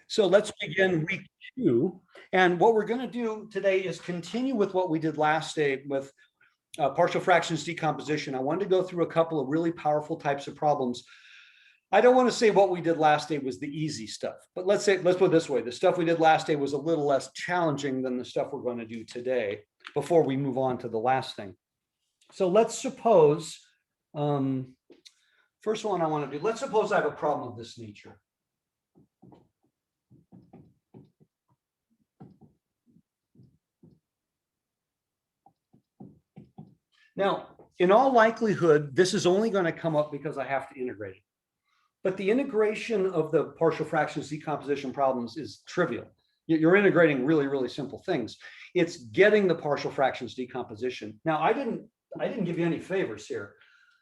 So let's begin week 2. And what we're going to do today is continue with what we did last day with partial fractions decomposition. I wanted to go through a couple of really powerful types of problems. I don't want to say what we did last day was the easy stuff, but let's put it this way. The stuff we did last day was a little less challenging than the stuff we're going to do today before we move on to the last thing. So let's suppose, first one I want to do, let's suppose I have a problem of this nature. Now, in all likelihood, this is only going to come up because I have to integrate it. But the integration of the partial fractions decomposition problems is trivial. You're integrating really, really simple things. It's getting the partial fractions decomposition. Now, I didn't give you any favors here.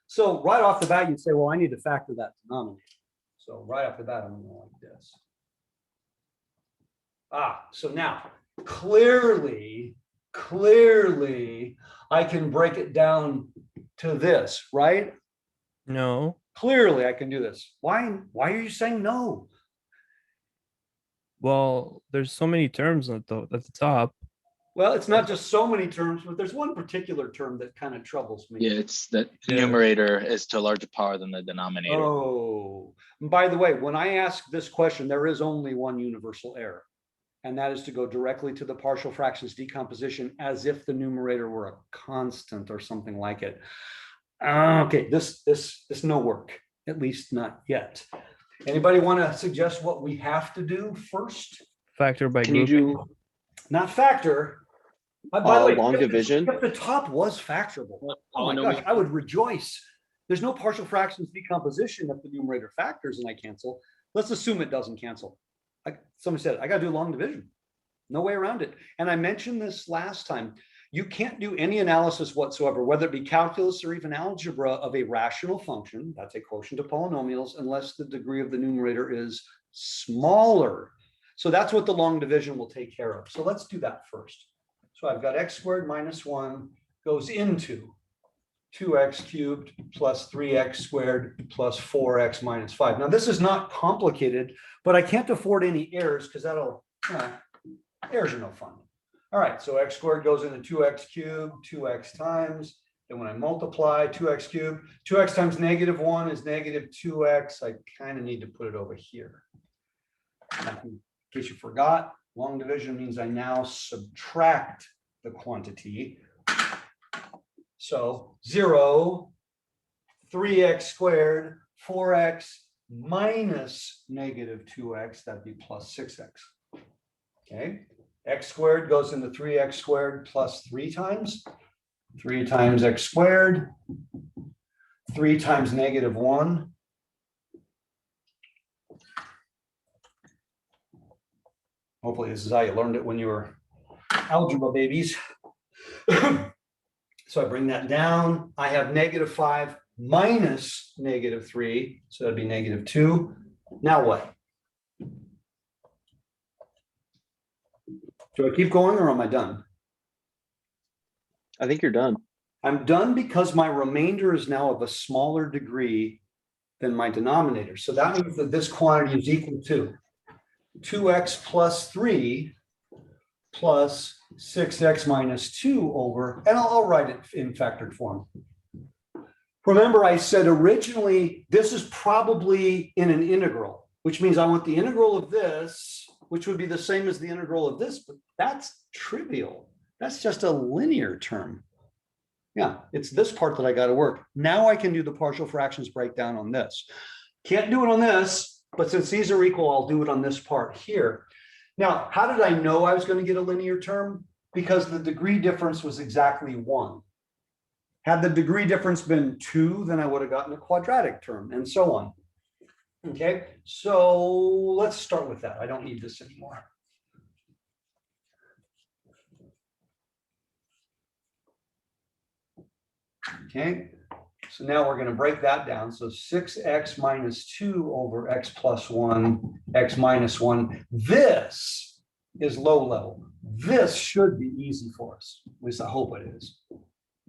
So right off the bat, you'd say, well, I need to factor that denominator. So right off the bat, I'm going to go like this. So now, clearly, I can break it down to this, right? No. Clearly, I can do this. Why are you saying no? Well, there's so many terms at the top. Well, it's not just so many terms, but there's one particular term that kind of troubles me. Yeah, it's that the numerator is to a larger power than the denominator. Oh, and by the way, when I ask this question, there is only one universal error, and that is to go directly to the partial fractions decomposition as if the numerator were a constant or something like it. Okay, this no work, at least not yet. Anybody want to suggest what we have to do first? Factor by Can you grouping. do Not factor. By the way, long division? If the top was factorable, oh my gosh, I would rejoice. There's no partial fractions decomposition if the numerator factors and I cancel. Let's assume it doesn't cancel. Somebody said, I got to do long division. No way around it. And I mentioned this last time. You can't do any analysis whatsoever, whether it be calculus or even algebra, of a rational function, that's a quotient of polynomials, unless the degree of the numerator is smaller. So that's what the long division will take care of. So let's do that first. So I've got x squared minus 1 goes into 2x cubed plus 3x squared plus 4x minus 5. Now, this is not complicated, but I can't afford any errors because errors are no fun. All right, so x squared goes into 2x cubed, 2x times. Then when I multiply 2x cubed, 2x times negative 1 is negative 2x. I kind of need to put it over here. In case you forgot, long division means I now subtract the quantity. So 0, 3x squared, 4x minus negative 2x, that'd be plus 6x. Okay. X squared goes into 3x squared plus 3 times. 3 times x squared. 3 times negative 1. Hopefully this is how you learned it when you were algebra babies. So I bring that down. I have negative 5 minus negative 3. So that'd be negative 2. Now what? Do I keep going or am I done? I think you're done. I'm done because my remainder is now of a smaller degree than my denominator. So that means that this quantity is equal to 2x plus 3 plus 6x minus 2 over, and I'll write it in factored form. Remember, I said originally this is probably in an integral, which means I want the integral of this, which would be the same as the integral of this, but that's trivial. That's just a linear term. Yeah, it's this part that I got to work. Now I can do the partial fractions breakdown on this. Can't do it on this, but since these are equal, I'll do it on this part here. Now, how did I know I was going to get a linear term? Because the degree difference was exactly 1. Had the degree difference been 2, then I would have gotten a quadratic term, and so on. Okay, so let's start with that. I don't need this anymore. Okay, so now we're going to break that down. So 6x minus 2 over x plus 1, x minus 1. This is low level. This should be easy for us. At least I hope it is.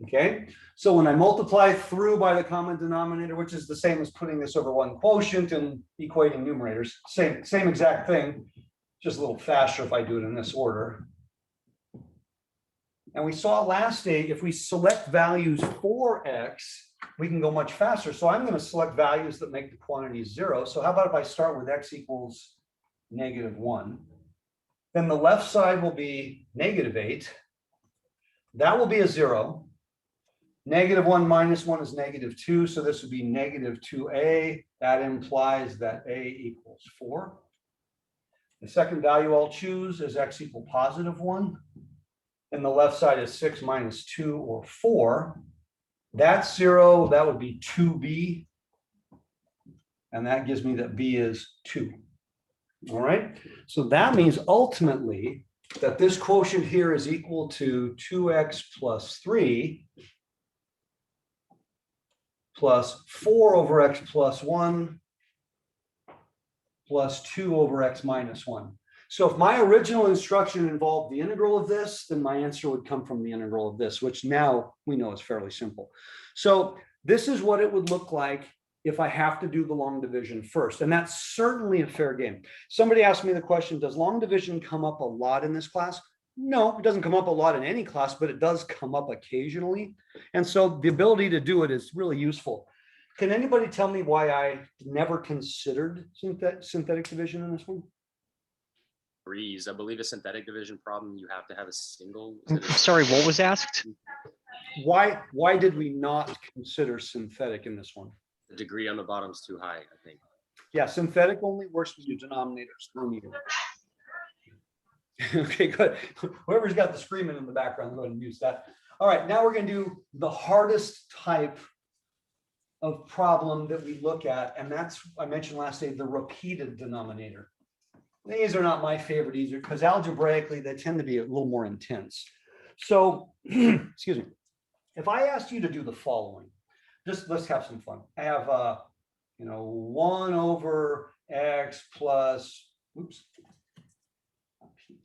Okay, so when I multiply through by the common denominator, which is the same as putting this over one quotient and equating numerators, same exact thing. Just a little faster if I do it in this order. And we saw last day, if we select values for x, we can go much faster. So I'm going to select values that make the quantity 0. So how about if I start with x equals -1? Then the left side will be -8. That will be a 0. -1 minus 1 is -2. So this would be -2a. That implies that a equals 4. The second value I'll choose is x equal +1. And the left side is 6 minus 2 or 4. That's 0. That would be 2b. And that gives me that b is 2. All right. So that means ultimately that this quotient here is equal to 2x plus 3 plus 4 over x plus 1 plus 2 over x minus 1. So if my original instruction involved the integral of this, then my answer would come from the integral of this, which now we know is fairly simple. So this is what it would look like if I have to do the long division first. And that's certainly a fair game. Somebody asked me the question, does long division come up a lot in this class? No, it doesn't come up a lot in any class, but it does come up occasionally. And so the ability to do it is really useful. Can anybody tell me why I never considered synthetic division in this one? I believe a synthetic division problem, you have to have a single. Sorry, what was asked? Why did we not consider synthetic in this one? The degree on the bottom is too high, I think. Yeah, synthetic only works with your denominators. No need. Okay, good. Whoever's got the screaming in the background, go ahead and use that. All right, now we're going to do the hardest type of problem that we look at, and that's, I mentioned last day, the repeated denominator. These are not my favorite either, because algebraically they tend to be a little more intense. So, excuse me, if I asked you to do the following, just let's have some fun. I have, 1 over x plus,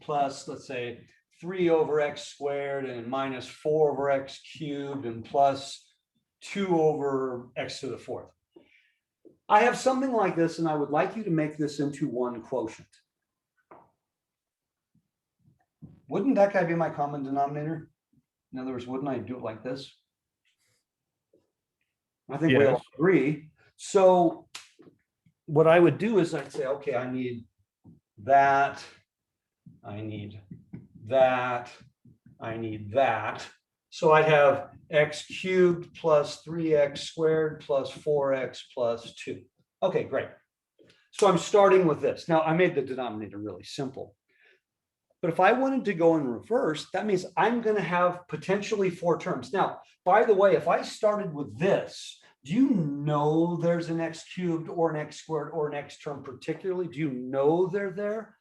plus, let's say, 3 over x squared and minus 4 over x cubed and plus 2 over x to the 4th. I have something like this, and I would like you to make this into one quotient. Wouldn't that guy be my common denominator? In other words, wouldn't I do it like this? I think we all agree. So what I would do is I'd say, okay, I need that, I need that, I need that. So I'd have x cubed plus 3x squared plus 4x plus 2. Okay, great. So I'm starting with this. Now I made the denominator really simple. But if I wanted to go in reverse, that means I'm going to have potentially 4 terms. Now, by the way, if I started with this, do you know there's an x cubed or an x squared or an x term particularly? Do you know they're there?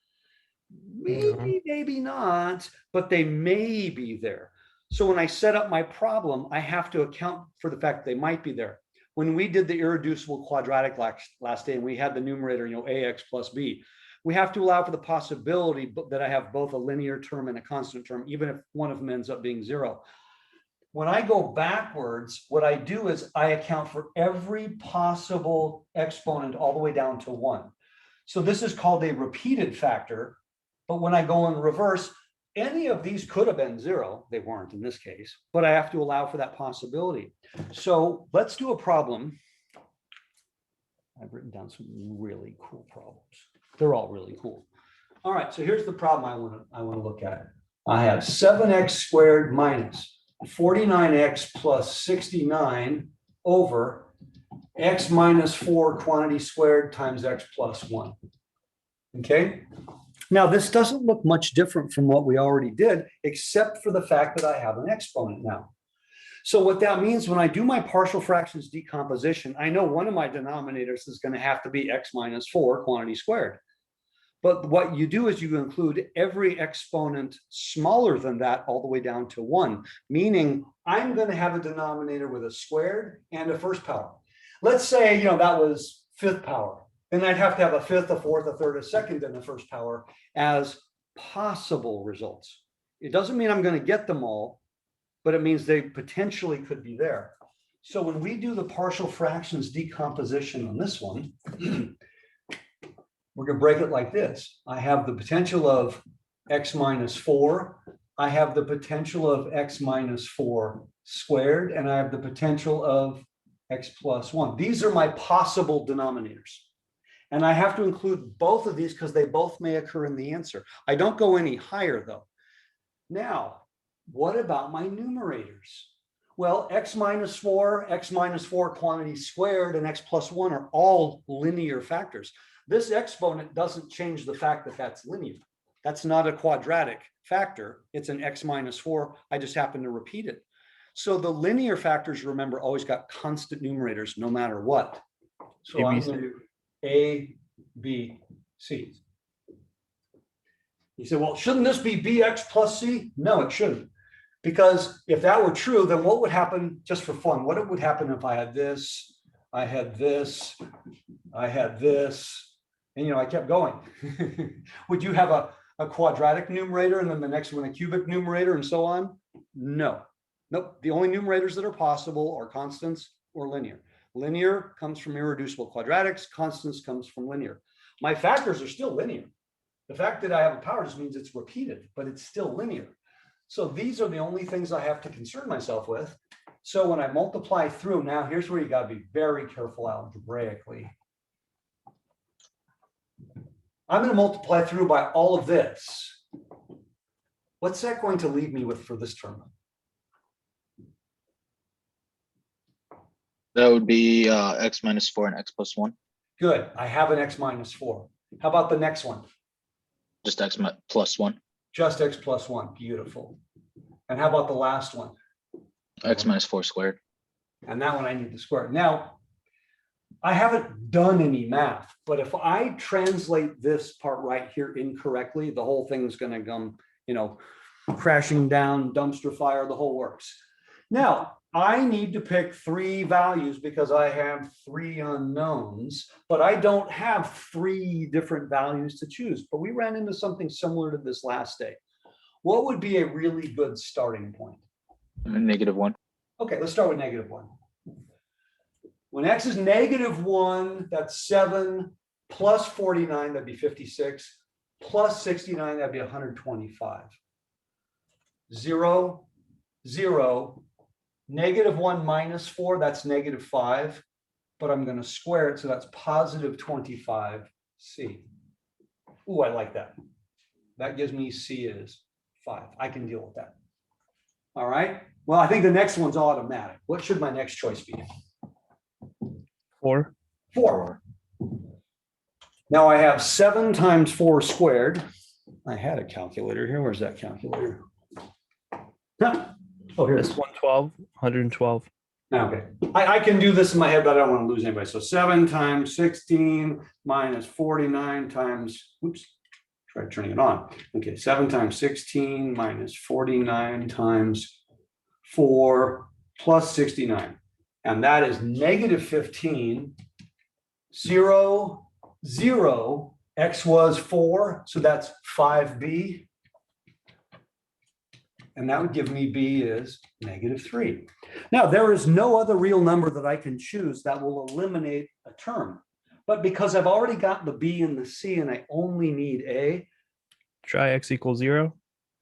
Maybe, maybe not, but they may be there. So when I set up my problem, I have to account for the fact they might be there. When we did the irreducible quadratic last day and we had the numerator, ax plus b, we have to allow for the possibility that I have both a linear term and a constant term, even if one of them ends up being 0. When I go backwards, what I do is I account for every possible exponent all the way down to 1. So this is called a repeated factor. But when I go in reverse, any of these could have been 0. They weren't in this case, but I have to allow for that possibility. So let's do a problem. I've written down some really cool problems. They're all really cool. All right, so here's the problem I want to look at. I have 7x squared minus 49x plus 69 over x minus 4 quantity squared times x plus 1. Okay. Now, this doesn't look much different from what we already did, except for the fact that I have an exponent now. So what that means when I do my partial fractions decomposition, I know one of my denominators is going to have to be x minus 4 quantity squared. But what you do is you include every exponent smaller than that all the way down to 1, meaning I'm going to have a denominator with a squared and a first power. Let's say, that was 5th power. Then I'd have to have a 5th, a 4th, a 3rd, a 2nd, and a first power as possible results. It doesn't mean I'm going to get them all, but it means they potentially could be there. So when we do the partial fractions decomposition on this one, we're going to break it like this. I have the potential of x minus 4. I have the potential of x minus 4 squared, and I have the potential of x plus 1. These are my possible denominators. And I have to include both of these because they both may occur in the answer. I don't go any higher though. Now, what about my numerators? Well, x minus 4 quantity squared, and x plus 1 are all linear factors. This exponent doesn't change the fact that that's linear. That's not a quadratic factor. It's an x minus 4. I just happen to repeat it. So the linear factors, remember, always got constant numerators no matter what. So I'm going to do A, B, C. You say, well, shouldn't this be bx plus c? No, it shouldn't. Because if that were true, then what would happen, just for fun, what would happen if I had this, I had this, I had this, and I kept going. Would you have a quadratic numerator and then the next one a cubic numerator and so on? No. Nope. The only numerators that are possible are constants or linear. Linear comes from irreducible quadratics. Constants comes from linear. My factors are still linear. The fact that I have a power just means it's repeated, but it's still linear. So these are the only things I have to concern myself with. So when I multiply through, now here's where you got to be very careful algebraically. I'm going to multiply through by all of this. What's that going to leave me with for this term? That would be x minus 4 and x plus 1. Good. I have an x minus 4. How about the next one? Just x plus 1. Just x plus 1. Beautiful. And how about the last one? X minus 4 squared. And that one I need to square. Now, I haven't done any math, but if I translate this part right here incorrectly, the whole thing's going to come, crashing down, dumpster fire, the whole works. Now, I need to pick 3 values because I have 3 unknowns, but I don't have 3 different values to choose. But we ran into something similar to this last day. What would be a really good starting point? -1. Okay, let's start with -1. When x is -1, that's 7 plus 49, that'd be 56, plus 69, that'd be 125. 0, 0, -1 minus 4, that's -5, but I'm going to square it, so that's positive 25c. Ooh, I like that. That gives me c is 5. I can deal with that. All right. Well, I think the next one's automatic. What should my next choice be? 4. 4. Now I have 7 times 4 squared. I had a calculator here. Where's that calculator? Huh. Oh, here it That's is. 112. Okay. I can do this in my head, but I don't want to lose anybody. So 7 times 16 minus 49 times, oops, try turning it on. Okay, 7 times 16 minus 49 times 4 plus 69. And that is -15, 0, 0, x was 4, so that's 5b. And that would give me b is -3. Now, there is no other real number that I can choose that will eliminate a term. But because I've already got the b and the c and I only need a. Try x equals 0.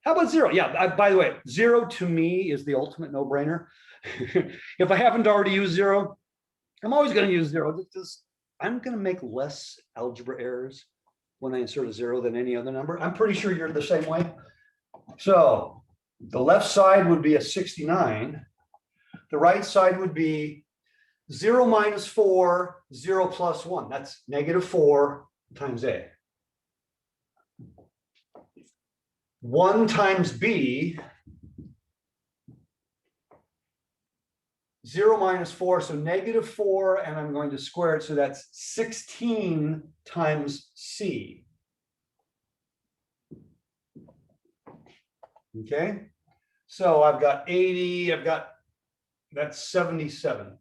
How about 0? Yeah, by the way, 0 to me is the ultimate no-brainer. If I haven't already used 0, I'm always going to use 0. I'm going to make less algebra errors when I insert a 0 than any other number. I'm pretty sure you're the same way. So the left side would be a 69. The right side would be 0 minus 4, 0 plus 1. That's -4 times a. 1 times b, 0 minus 4, so -4, and I'm going to square it, so that's 16 times c. Okay, so I've got 80, that's 77.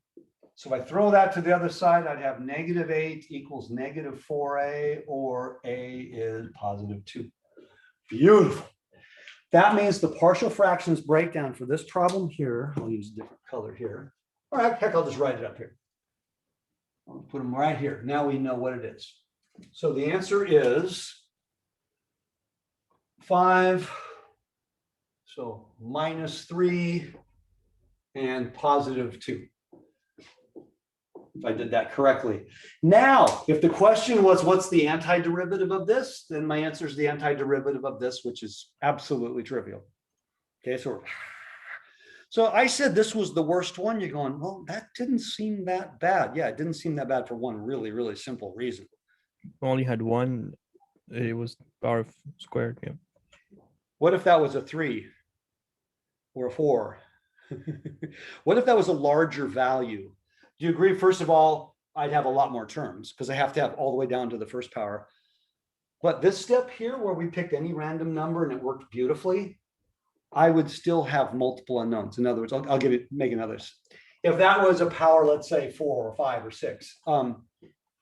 So if I throw that to the other side, I'd have -8 equals -4a, or a is +2. Beautiful. That means the partial fractions breakdown for this problem here, I'll use a different color here. All right, heck, I'll just write it up here. I'll put them right here. Now we know what it is. So the answer is 5. So -3 and +2. If I did that correctly. Now, if the question was, what's the antiderivative of this? Then my answer is the antiderivative of this, which is absolutely trivial. Okay, so I said this was the worst one. You're going, well, that didn't seem that bad. Yeah, it didn't seem that bad for one really, really simple reason. Only had one. It was power squared. Yeah. What if that was a 3 or a 4? What if that was a larger value? Do you agree? First of all, I'd have a lot more terms because I have to have all the way down to the first power. But this step here where we picked any random number and it worked beautifully, I would still have multiple unknowns. In other words, I'll make another. If that was a power, let's say 4 or 5 or 6,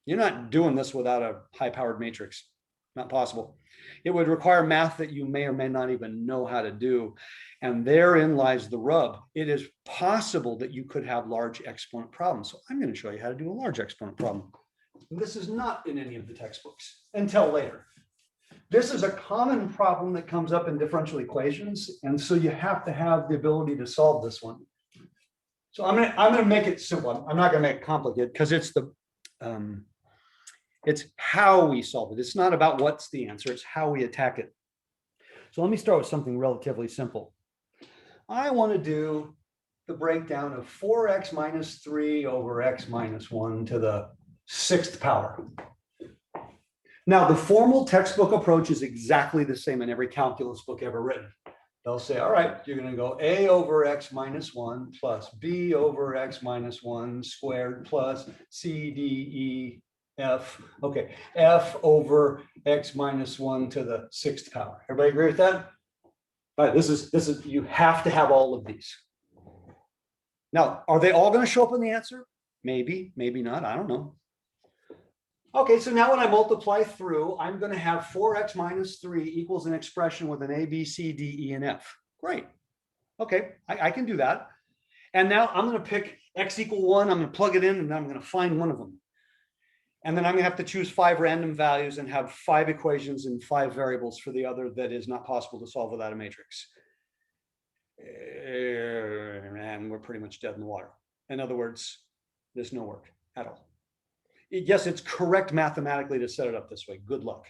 you're not doing this without a high-powered matrix. Not possible. It would require math that you may or may not even know how to do. And therein lies the rub. It is possible that you could have large exponent problems. So I'm going to show you how to do a large exponent problem. And this is not in any of the textbooks until later. This is a common problem that comes up in differential equations. And so you have to have the ability to solve this one. So I'm going to make it simple. I'm not going to make it complicated because it's how we solve it. It's not about what's the answer. It's how we attack it. So let me start with something relatively simple. I want to do the breakdown of 4x minus 3 over x minus 1 to the 6th power. Now, the formal textbook approach is exactly the same in every calculus book ever written. They'll say, all right, you're going to go a over x minus 1 plus b over x minus 1 squared plus c, d, e, f. Okay, f over x minus 1 to the 6th power. Everybody agree with that? All right, this is you have to have all of these. Now, are they all going to show up in the answer? Maybe, maybe not. I don't know. Okay, so now when I multiply through, I'm going to have 4x minus 3 equals an expression with an a, b, c, d, e, and f. Great. Okay, I can do that. And now I'm going to pick x equal 1. I'm going to plug it in, and I'm going to find one of them. And then I'm going to have to choose 5 random values and have 5 equations and 5 variables for the other that is not possible to solve without a matrix. And we're pretty much dead in the water. In other words, there's no work at all. Yes, it's correct mathematically to set it up this way. Good luck.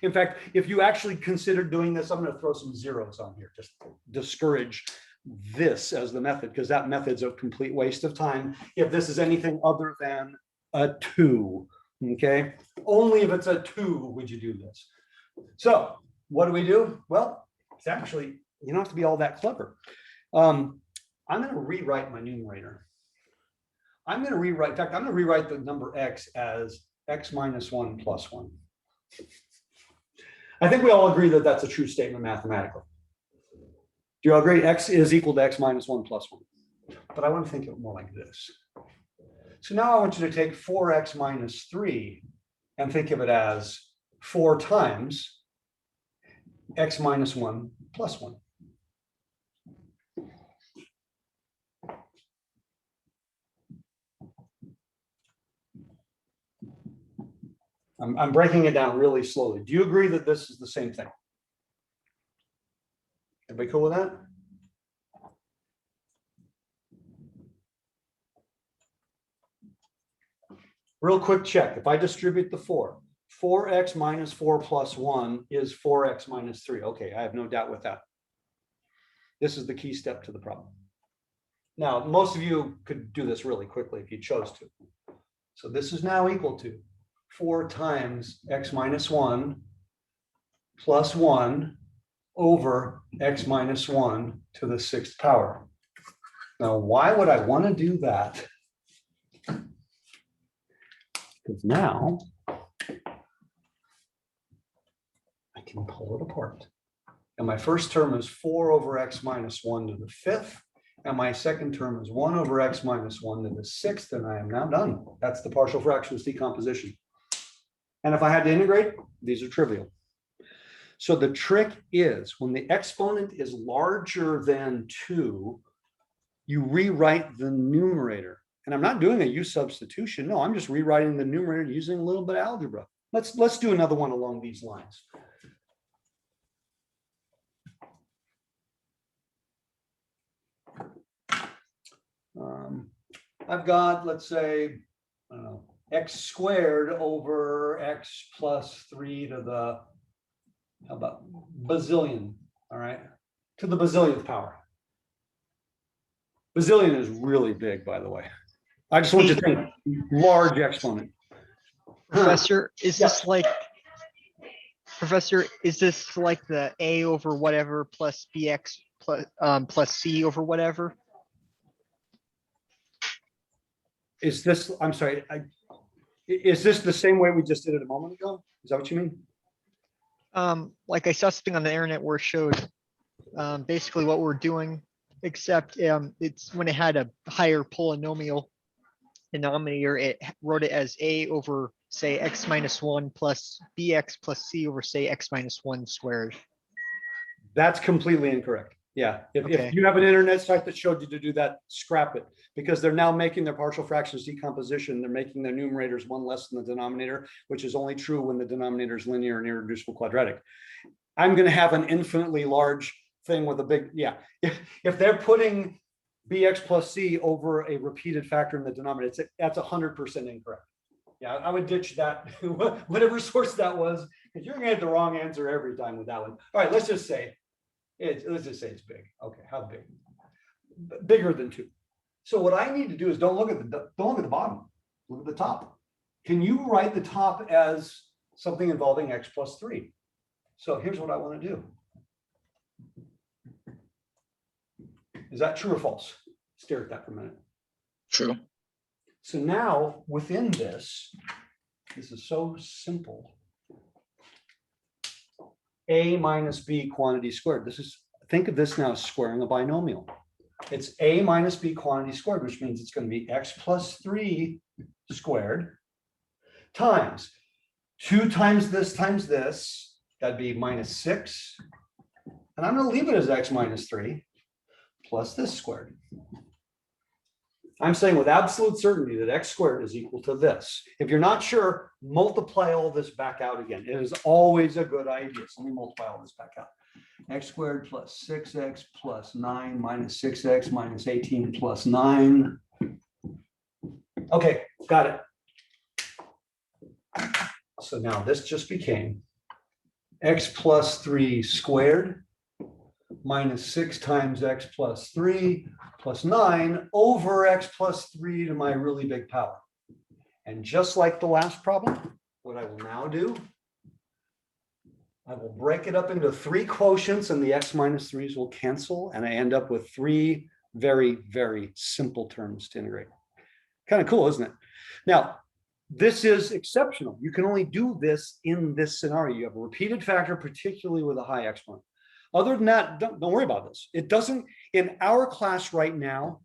In fact, if you actually consider doing this, I'm going to throw some zeros on here, just discourage this as the method, because that method's a complete waste of time if this is anything other than a 2. Okay, only if it's a 2 would you do this. So what do we do? Well, it's actually, you don't have to be all that clever. I'm going to rewrite my numerator. I'm going to rewrite, in fact, I'm going to rewrite the number x as x minus 1 plus 1. I think we all agree that that's a true statement mathematically. Do you all agree? X is equal to x minus 1 plus 1. But I want to think of it more like this. So now I want you to take 4x minus 3 and think of it as 4 times x minus 1 plus 1. I'm breaking it down really slowly. Do you agree that this is the same thing? Everybody cool with that? Real quick check. If I distribute the 4x minus 4 plus 1 is 4x minus 3. Okay, I have no doubt with that. This is the key step to the problem. Now, most of you could do this really quickly if you chose to. So this is now equal to 4 times x minus 1 plus 1 over x minus 1 to the 6th power. Now, why would I want to do that? Because now I can pull it apart. And my first term is 4 over x minus 1 to the 5th. And my second term is 1 over x minus 1 to the 6th. And I am now done. That's the partial fractions decomposition. And if I had to integrate, these are trivial. So the trick is when the exponent is larger than 2, you rewrite the numerator And I'm not doing a U substitution. No, I'm just rewriting the numerator using a little bit of algebra. Let's do another one along these lines. I've got, let's say, I don't know, x squared over x plus 3 to the, how about bazillion, all right, to the bazillionth power. Bazillion is really big, by the way. I just want you to think large exponent. Professor, is Yes. this like, Professor, is this like the a over whatever plus bx plus c over whatever? Is this, I'm sorry, is this the same way we just did it a moment ago? Is that what you mean? Like I saw something on the internet where it showed basically what we're doing, except it's when it had a higher polynomial denominator, it wrote it as a over, say, x minus 1 plus bx plus c over, say, x minus 1 squared. That's completely incorrect. Yeah, Okay. if you have an internet site that showed you to do that, scrap it, because they're now making their partial fractions decomposition. They're making their numerators one less than the denominator, which is only true when the denominator is linear and irreducible quadratic. I'm going to have an infinitely large thing with a big, yeah. If they're putting bx plus c over a repeated factor in the denominator, that's 100% incorrect. Yeah, I would ditch that, whatever source that was, because you're going to get the wrong answer every time with that one. All right, let's just say it's big. Okay, how big? Bigger than 2. So what I need to do is don't look at the bottom, look at the top. Can you write the top as something involving x plus 3? So here's what I want to do. Is that true or false? Stare at that for a minute. True. So now within this is so simple. A minus b quantity squared. This is, think of this now as squaring a binomial. It's a minus b quantity squared, which means it's going to be x plus 3 squared times 2 times this, that'd be minus 6. And I'm going to leave it as x minus 3 plus this squared. I'm saying with absolute certainty that x squared is equal to this. If you're not sure, multiply all this back out again. It is always a good idea. So let me multiply all this back out. X squared plus 6x plus 9 minus 6x minus 18 plus 9. Okay, got it. So now this just became x plus 3 squared minus 6 times x plus 3 plus 9 over x plus 3 to my really big power. And just like the last problem, what I will now do, I will break it up into 3 quotients and the x minus 3's will cancel. And I end up with 3 very, very simple terms to integrate. Kind of cool, isn't it? Now, this is exceptional. You can only do this in this scenario. You have a repeated factor, particularly with a high exponent. Other than that, don't worry about this. It doesn't, in our class right now,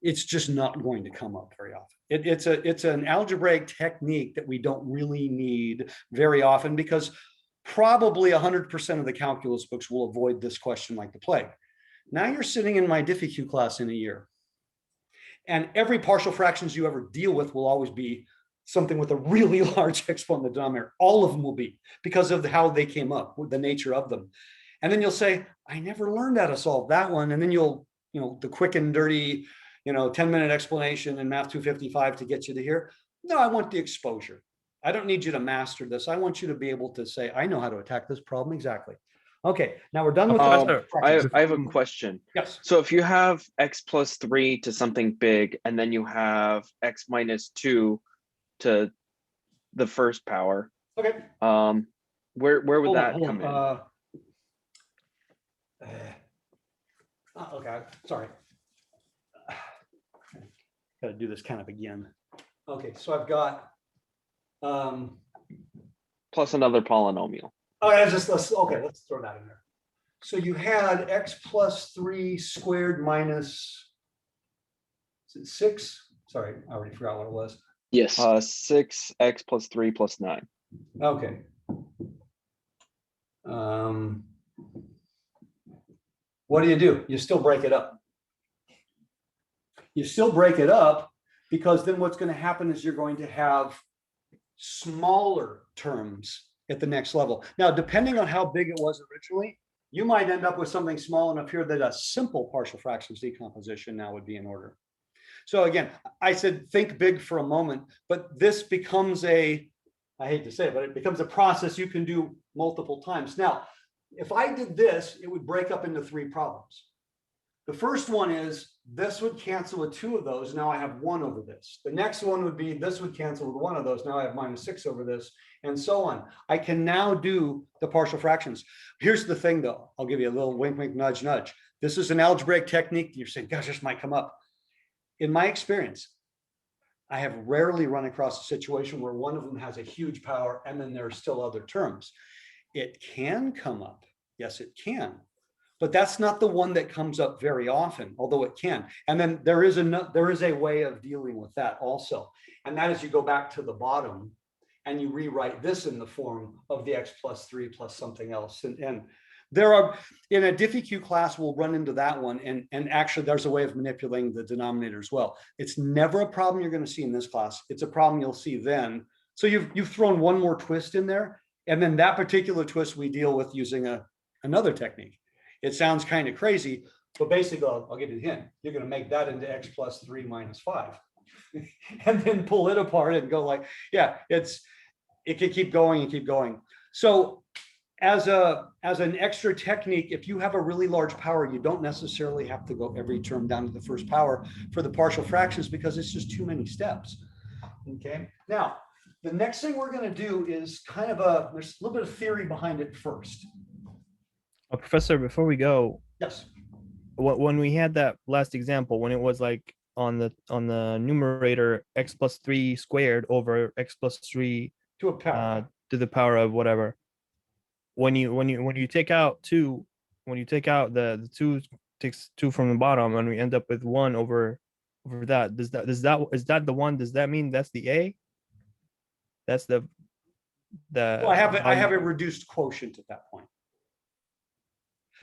it's just not going to come up very often. It's an algebraic technique that we don't really need very often because probably 100% of the calculus books will avoid this question like the plague. Now you're sitting in my DiffyQ class in a year, and every partial fractions you ever deal with will always be something with a really large exponent in the denominator. All of them will be because of how they came up, with the nature of them. And then you'll say, I never learned how to solve that one. And then you'll, the quick and dirty, 10-minute explanation in Math 255 to get you to here. No, I want the exposure. I don't need you to master this. I want you to be able to say, I know how to attack this problem exactly. Okay, now we're done with Professor, I have a question. Yes. So if you have x plus 3 to something big, and then you have x minus 2 to the first power, Okay. where would that come in? Okay, sorry. Got to do this kind of again. Okay, so I've got. Plus another polynomial. Oh, let's throw that in there. So you had x plus 3 squared minus, is it 6? Sorry, I already forgot what it was. Yes. 6x plus 3 plus 9. Okay. What do? You still break it up. You still break it up because then what's going to happen is you're going to have smaller terms at the next level. Now, depending on how big it was originally, you might end up with something small enough here that a simple partial fractions decomposition now would be in order. So again, I said think big for a moment, but this becomes I hate to say it, but it becomes a process you can do multiple times. Now, if I did this, it would break up into 3 problems. The first one is this would cancel with 2 of those. Now I have 1 over this. The next one would be this would cancel with 1 of those. Now I have -6 over this, and so on. I can now do the partial fractions. Here's the thing though. I'll give you a little wink, wink, nudge, nudge. This is an algebraic technique. You're saying, gosh, this might come up. In my experience, I have rarely run across a situation where one of them has a huge power and then there are still other terms. It can come up. Yes, it can. But that's not the one that comes up very often, although it can. And then there is a way of dealing with that also. And that is you go back to the bottom and you rewrite this in the form of the x plus 3 plus something else. And there are, in a DiffyQ class, we'll run into that one. And actually, there's a way of manipulating the denominator as well. It's never a problem you're going to see in this class. It's a problem you'll see then. So you've thrown one more twist in there. And then that particular twist we deal with using another technique. It sounds kind of crazy, but basically, I'll give you a hint. You're going to make that into x plus 3 minus 5. And then pull it apart and go like, yeah, it can keep going and keep going. So as an extra technique, if you have a really large power, you don't necessarily have to go every term down to the first power for the partial fractions because it's just too many steps. Okay. Now, the next thing we're going to do is kind of there's a little bit of theory behind it first. Professor, before we go, Yes. when we had that last example, when it was like on the numerator x plus 3 squared over x plus 3 To a power. to the power of whatever, when you take out 2, when you take out the 2 takes 2 from the bottom and we end up with 1 over that, is that the one? Does that mean that's the A? That's the Well, I have a reduced quotient at that point.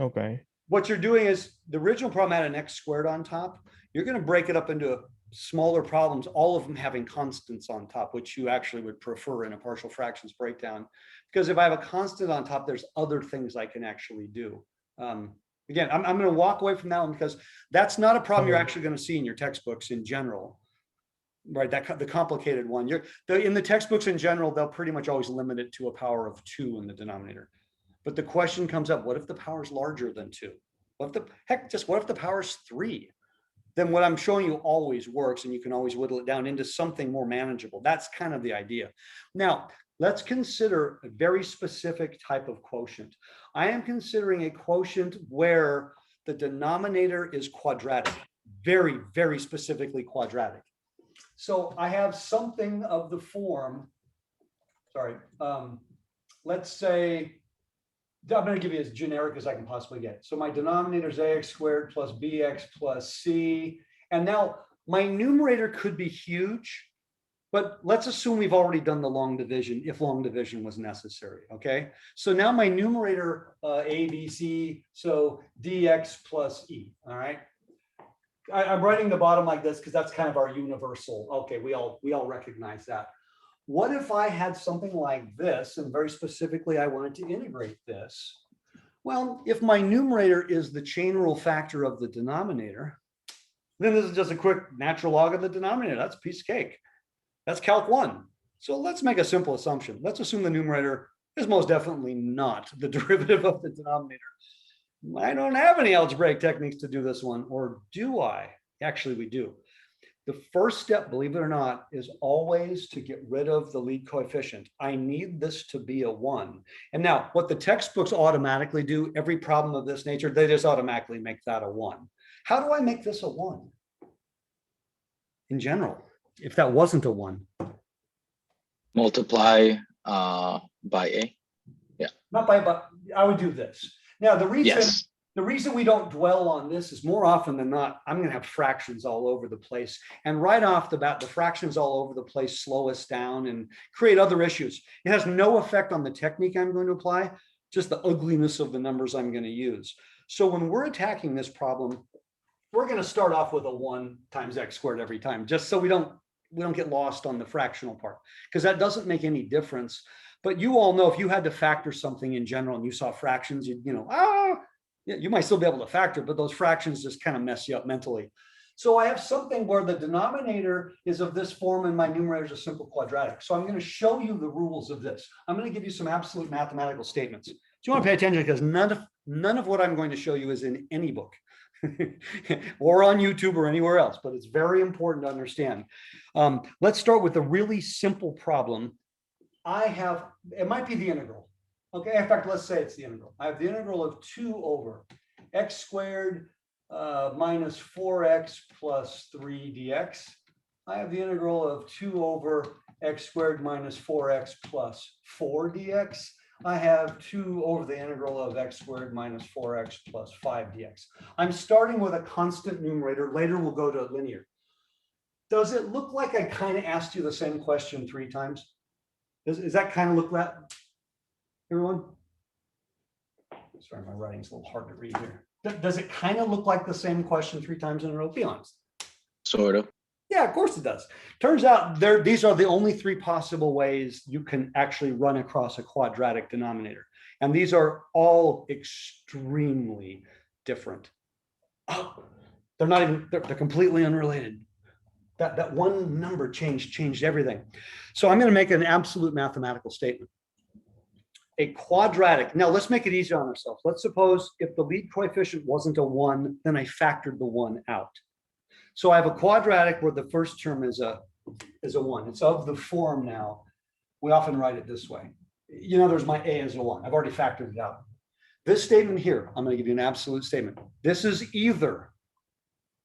Okay. What you're doing is the original problem had an x squared on top. You're going to break it up into smaller problems, all of them having constants on top, which you actually would prefer in a partial fractions breakdown. Because if I have a constant on top, there's other things I can actually do. Again, I'm going to walk away from that one because that's not a problem you're actually going to see in your textbooks in general. Right, the complicated one. In the textbooks in general, they'll pretty much always limit it to a power of 2 in the denominator. But the question comes up, what if the power is larger than 2? What if the power is 3? Then what I'm showing you always works and you can always whittle it down into something more manageable. That's kind of the idea. Now, let's consider a very specific type of quotient. I am considering a quotient where the denominator is quadratic, very, very specifically quadratic. So I have something of the form, let's say, I'm going to give you as generic as I can possibly get. So my denominator is ax squared plus bx plus c. And now my numerator could be huge, but let's assume we've already done the long division if long division was necessary, okay? So now my numerator, a, b, c, so dx plus e, all right? I'm writing the bottom like this because that's kind of our universal. Okay, we all recognize that. What if I had something like this, and very specifically, I wanted to integrate this? Well, if my numerator is the chain rule factor of the denominator, then this is just a quick natural log of the denominator. That's a piece of cake. That's Calc 1. So let's make a simple assumption. Let's assume the numerator is most definitely not the derivative of the denominator. I don't have any algebraic techniques to do this one, or do I? Actually, we do. The first step, believe it or not, is always to get rid of the lead coefficient. I need this to be a 1. And now what the textbooks automatically do, every problem of this nature, they just automatically make that a 1. How do I make this a 1? In general, if that wasn't a 1. Multiply by a. Yeah. Not by, but I would do this. Now, the reason Yes. the reason we don't dwell on this is more often than not, I'm going to have fractions all over the place. And right off the bat, the fractions all over the place slow us down and create other issues. It has no effect on the technique I'm going to apply, just the ugliness of the numbers I'm going to use. So when we're attacking this problem, we're going to start off with a 1 times x squared every time, just so we don't we don't get lost on the fractional part, because that doesn't make any difference. But you all know if you had to factor something in general and you saw fractions, you might still be able to factor, but those fractions just kind of mess you up mentally. So I have something where the denominator is of this form and my numerator is a simple quadratic. So I'm going to show you the rules of this. I'm going to give you some absolute mathematical statements. So you want to pay attention, because none of what I'm going to show you is in any book or on YouTube or anywhere else, but it's very important to understand. Let's start with a really simple problem. It might be the integral. Okay, in fact, let's say it's the integral. I have the integral of 2 over x squared minus 4x plus 3 dx. I have the integral of 2 over x squared minus 4x plus 4 dx. I have 2 over the integral of x squared minus 4x plus 5 dx. I'm starting with a constant numerator. Later we'll go to linear. Does it look like I kind of asked you the same question 3 times? Does that kind of look like, everyone? Sorry, my writing's a little hard to read here. Does it kind of look like the same question 3 times in a row? Be honest. Sort of. Yeah, of course it does. Turns out these are the only 3 possible ways you can actually run across a quadratic denominator. And these are all extremely different. Oh, they're completely unrelated. That one number changed everything. So I'm going to make an absolute mathematical statement. A quadratic. Now let's make it easy on ourselves. Let's suppose if the lead coefficient wasn't a 1, then I factored the 1 out. So I have a quadratic where the first term is a 1. It's of the form now. We often write it this way. There's my a as a 1. I've already factored it out. This statement here, I'm going to give you an absolute statement. This is either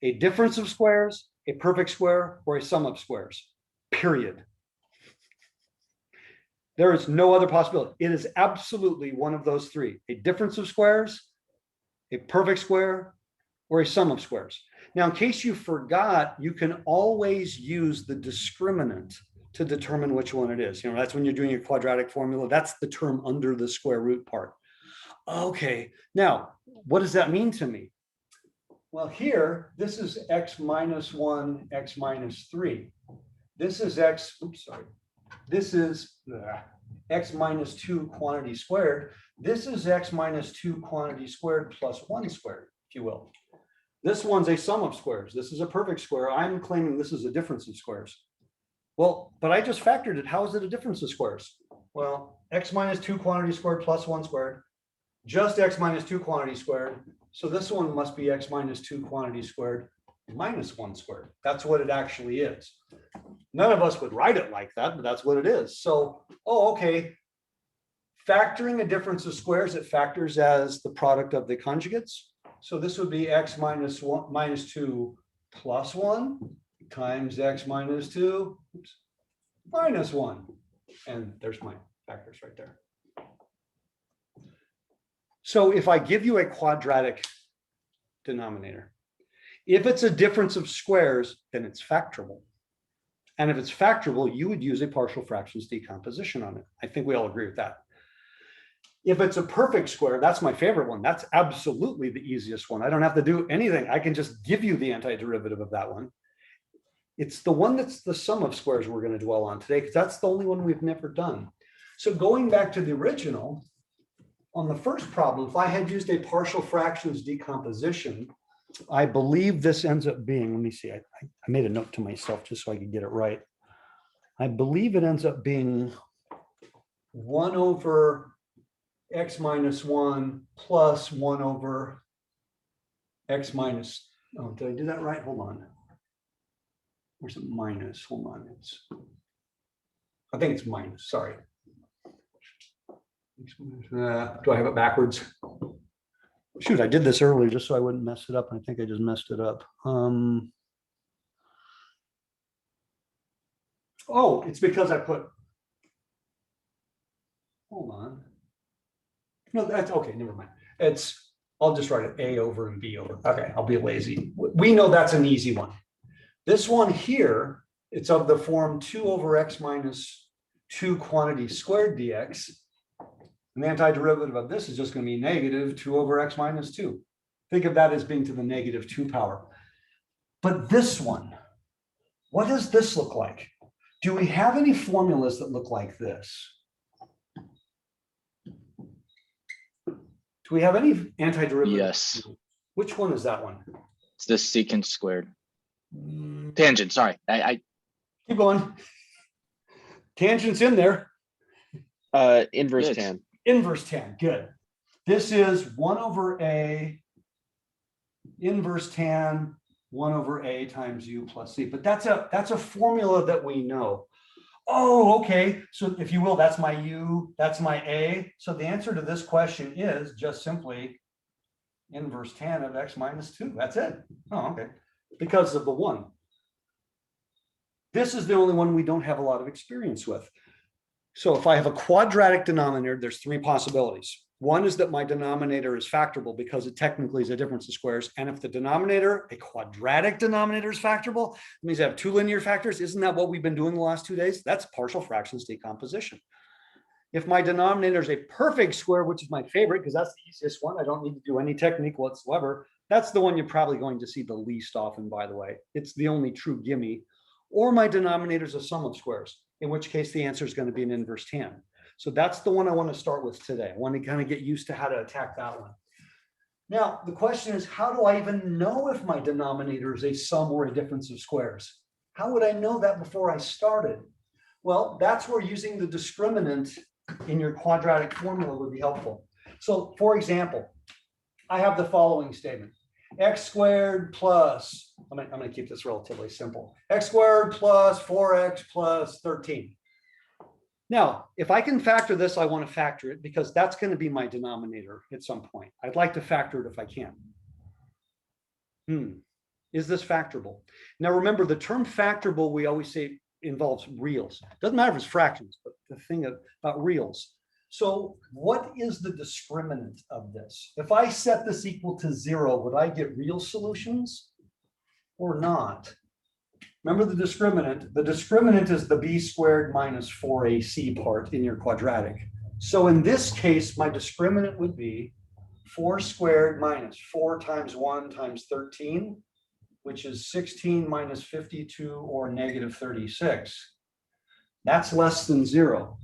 a difference of squares, a perfect square, or a sum of squares, period. There is no other possibility. It is absolutely one of those 3, a difference of squares, a perfect square, or a sum of squares. Now, in case you forgot, you can always use the discriminant to determine which one it is. That's when you're doing your quadratic formula. That's the term under the square root part. Okay, now, what does that mean to me? Well, here, this is x minus 1, x minus 3. This is this is x minus 2 quantity squared. This is x minus 2 quantity squared plus 1 squared, if you will. This one's a sum of squares. This is a perfect square. I'm claiming this is a difference of squares. Well, but I just factored it. How is it a difference of squares? Well, x minus 2 quantity squared plus 1 squared, just x minus 2 quantity squared. So this one must be x minus 2 quantity squared minus 1 squared. That's what it actually is. None of us would write it like that, but that's what it is. So, okay. Factoring a difference of squares, it factors as the product of the conjugates. So this would be x minus 2 plus 1 times x minus 2 minus 1. And there's my factors right there. So if I give you a quadratic denominator, if it's a difference of squares, then it's factorable. And if it's factorable, you would use a partial fractions decomposition on it. I think we all agree with that. If it's a perfect square, that's my favorite one. That's absolutely the easiest one. I don't have to do anything. I can just give you the antiderivative of that one. It's the one that's the sum of squares we're going to dwell on today, because that's the only one we've never done. So going back to the original, on the first problem, if I had used a partial fractions decomposition, I believe this ends up being, let me see, I made a note to myself just so I could get it right. I believe it ends up being 1 over x minus 1 plus 1 over x minus, oh, did I do that right? Hold on. Where's it minus? Hold on. I think it's minus, sorry. Do I have it backwards? Shoot, I did this earlier just so I wouldn't mess it up. I think I just messed it up. Oh, it's because I put, hold on. No, that's okay, never mind. I'll just write it A over and B over. Okay, I'll be lazy. We know that's an easy one. This one here, it's of the form 2 over x minus 2 quantity squared dx. And the antiderivative of this is just going to be negative 2 over x minus 2. Think of that as being to the negative 2 power. But this one, what does this look like? Do we have any formulas that look like this? Do we have any antiderivative? Yes, Which one is that one? it's the secant squared. Tangent, sorry. I Keep going. Tangent's in there. Inverse Good. tan. Inverse tan, good. This is 1 over a inverse tan 1 over a times u plus c. But that's a formula that we know. Oh, okay. So if you will, that's my u, that's my a. So the answer to this question is just simply inverse tan of x minus 2. That's it. Oh, okay. Because of the 1. This is the only one we don't have a lot of experience with. So if I have a quadratic denominator, there's 3 possibilities. One is that my denominator is factorable because it technically is a difference of squares. And if the denominator, a quadratic denominator, is factorable, it means I have 2 linear factors. Isn't that what we've been doing the last 2 days? That's partial fractions decomposition. If my denominator is a perfect square, which is my favorite because that's the easiest one, I don't need to do any technique whatsoever. That's the one you're probably going to see the least often, by the way. It's the only true gimme. Or my denominator is a sum of squares, in which case the answer is going to be an inverse tan. So that's the one I want to start with today. I want to kind of get used to how to attack that one. Now, the question is, how do I even know if my denominator is a sum or a difference of squares? How would I know that before I started? Well, that's where using the discriminant in your quadratic formula would be helpful. So, for example, I have the following statement. X squared plus, I'm going to keep this relatively simple. X squared plus 4x plus 13. Now, if I can factor this, I want to factor it because that's going to be my denominator at some point. I'd like to factor it if I can. Is this factorable? Now, remember, the term factorable, we always say involves reals. Doesn't matter if it's fractions, but the thing about reals. So what is the discriminant of this? If I set this equal to 0, would I get real solutions or not? Remember the discriminant. The discriminant is the b squared minus 4ac part in your quadratic. So in this case, my discriminant would be 4 squared minus 4 times 1 times 13, which is 16 minus 52 or negative 36. That's less than 0.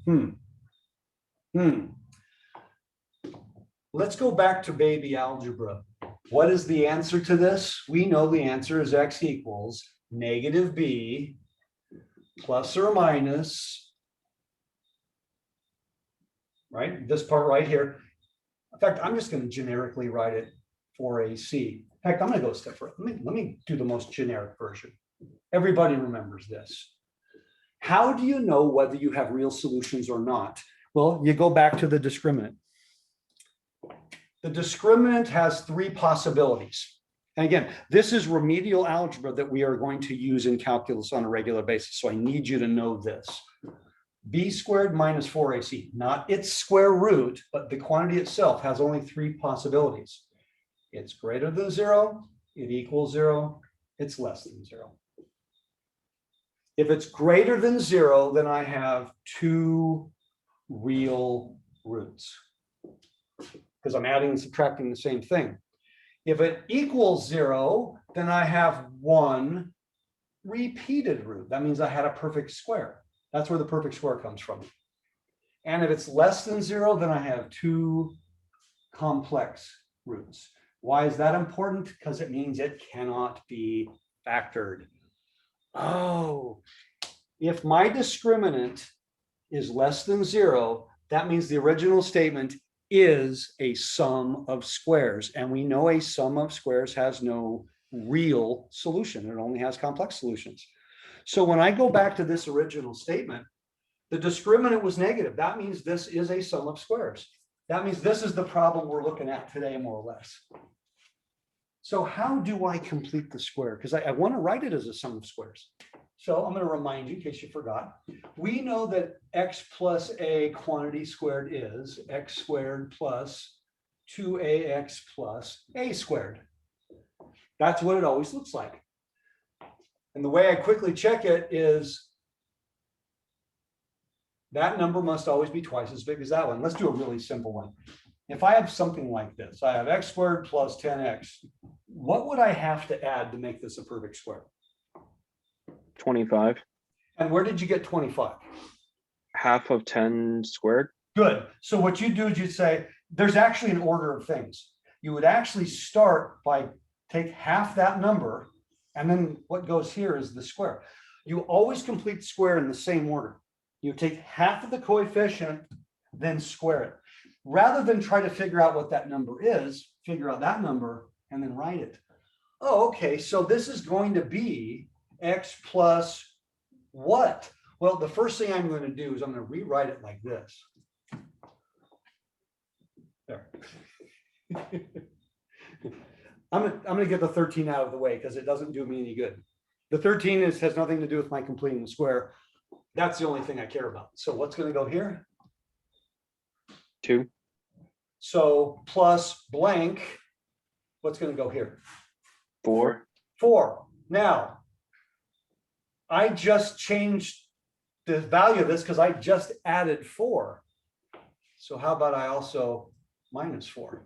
Let's go back to baby algebra. What is the answer to this? We know the answer is x equals negative b plus or minus, right? This part right here. In fact, I'm just going to generically write it for AC. In fact, I'm going to go a step further. Let me do the most generic version. Everybody remembers this. How do you know whether you have real solutions or not? Well, you go back to the discriminant. The discriminant has 3 possibilities. And again, this is remedial algebra that we are going to use in calculus on a regular basis. So I need you to know this. B squared minus 4ac, not its square root, but the quantity itself has only 3 possibilities. It's greater than 0, it equals 0, it's less than 0. If it's greater than 0, then I have 2 real roots because I'm adding and subtracting the same thing. If it equals 0, then I have 1 repeated root. That means I had a perfect square. That's where the perfect square comes from. And if it's less than 0, then I have 2 complex roots. Why is that important? Because it means it cannot be factored. Oh, if my discriminant is less than 0, that means the original statement is a sum of squares. And we know a sum of squares has no real solution. It only has complex solutions. So when I go back to this original statement, the discriminant was negative. That means this is a sum of squares. That means this is the problem we're looking at today, more or less. So how do I complete the square? Because I want to write it as a sum of squares. So I'm going to remind you in case you forgot. We know that x plus a quantity squared is x squared plus 2ax plus a squared. That's what it always looks like. And the way I quickly check it is that number must always be twice as big as that one. Let's do a really simple one. If I have something like this, I have x squared plus 10x. What would I have to add to make this a perfect square? 25. And where did you get 25? Half of 10 squared. Good. So what you do is you say, there's actually an order of things. You would actually start by take half that number, and then what goes here is the square. You always complete the square in the same order. You take half of the coefficient, then square it. Rather than try to figure out what that number is, figure out that number and then write it. Oh, okay, so this is going to be x plus what? Well, the first thing I'm going to do is I'm going to rewrite it like this. There. I'm going to get the 13 out of the way because it doesn't do me any good. The 13 has nothing to do with my completing the square. That's the only thing I care about. So what's going to go here? 2. So plus blank, what's going to go here? 4. 4. Now, I just changed the value of this because I just added 4. So how about I also minus 4?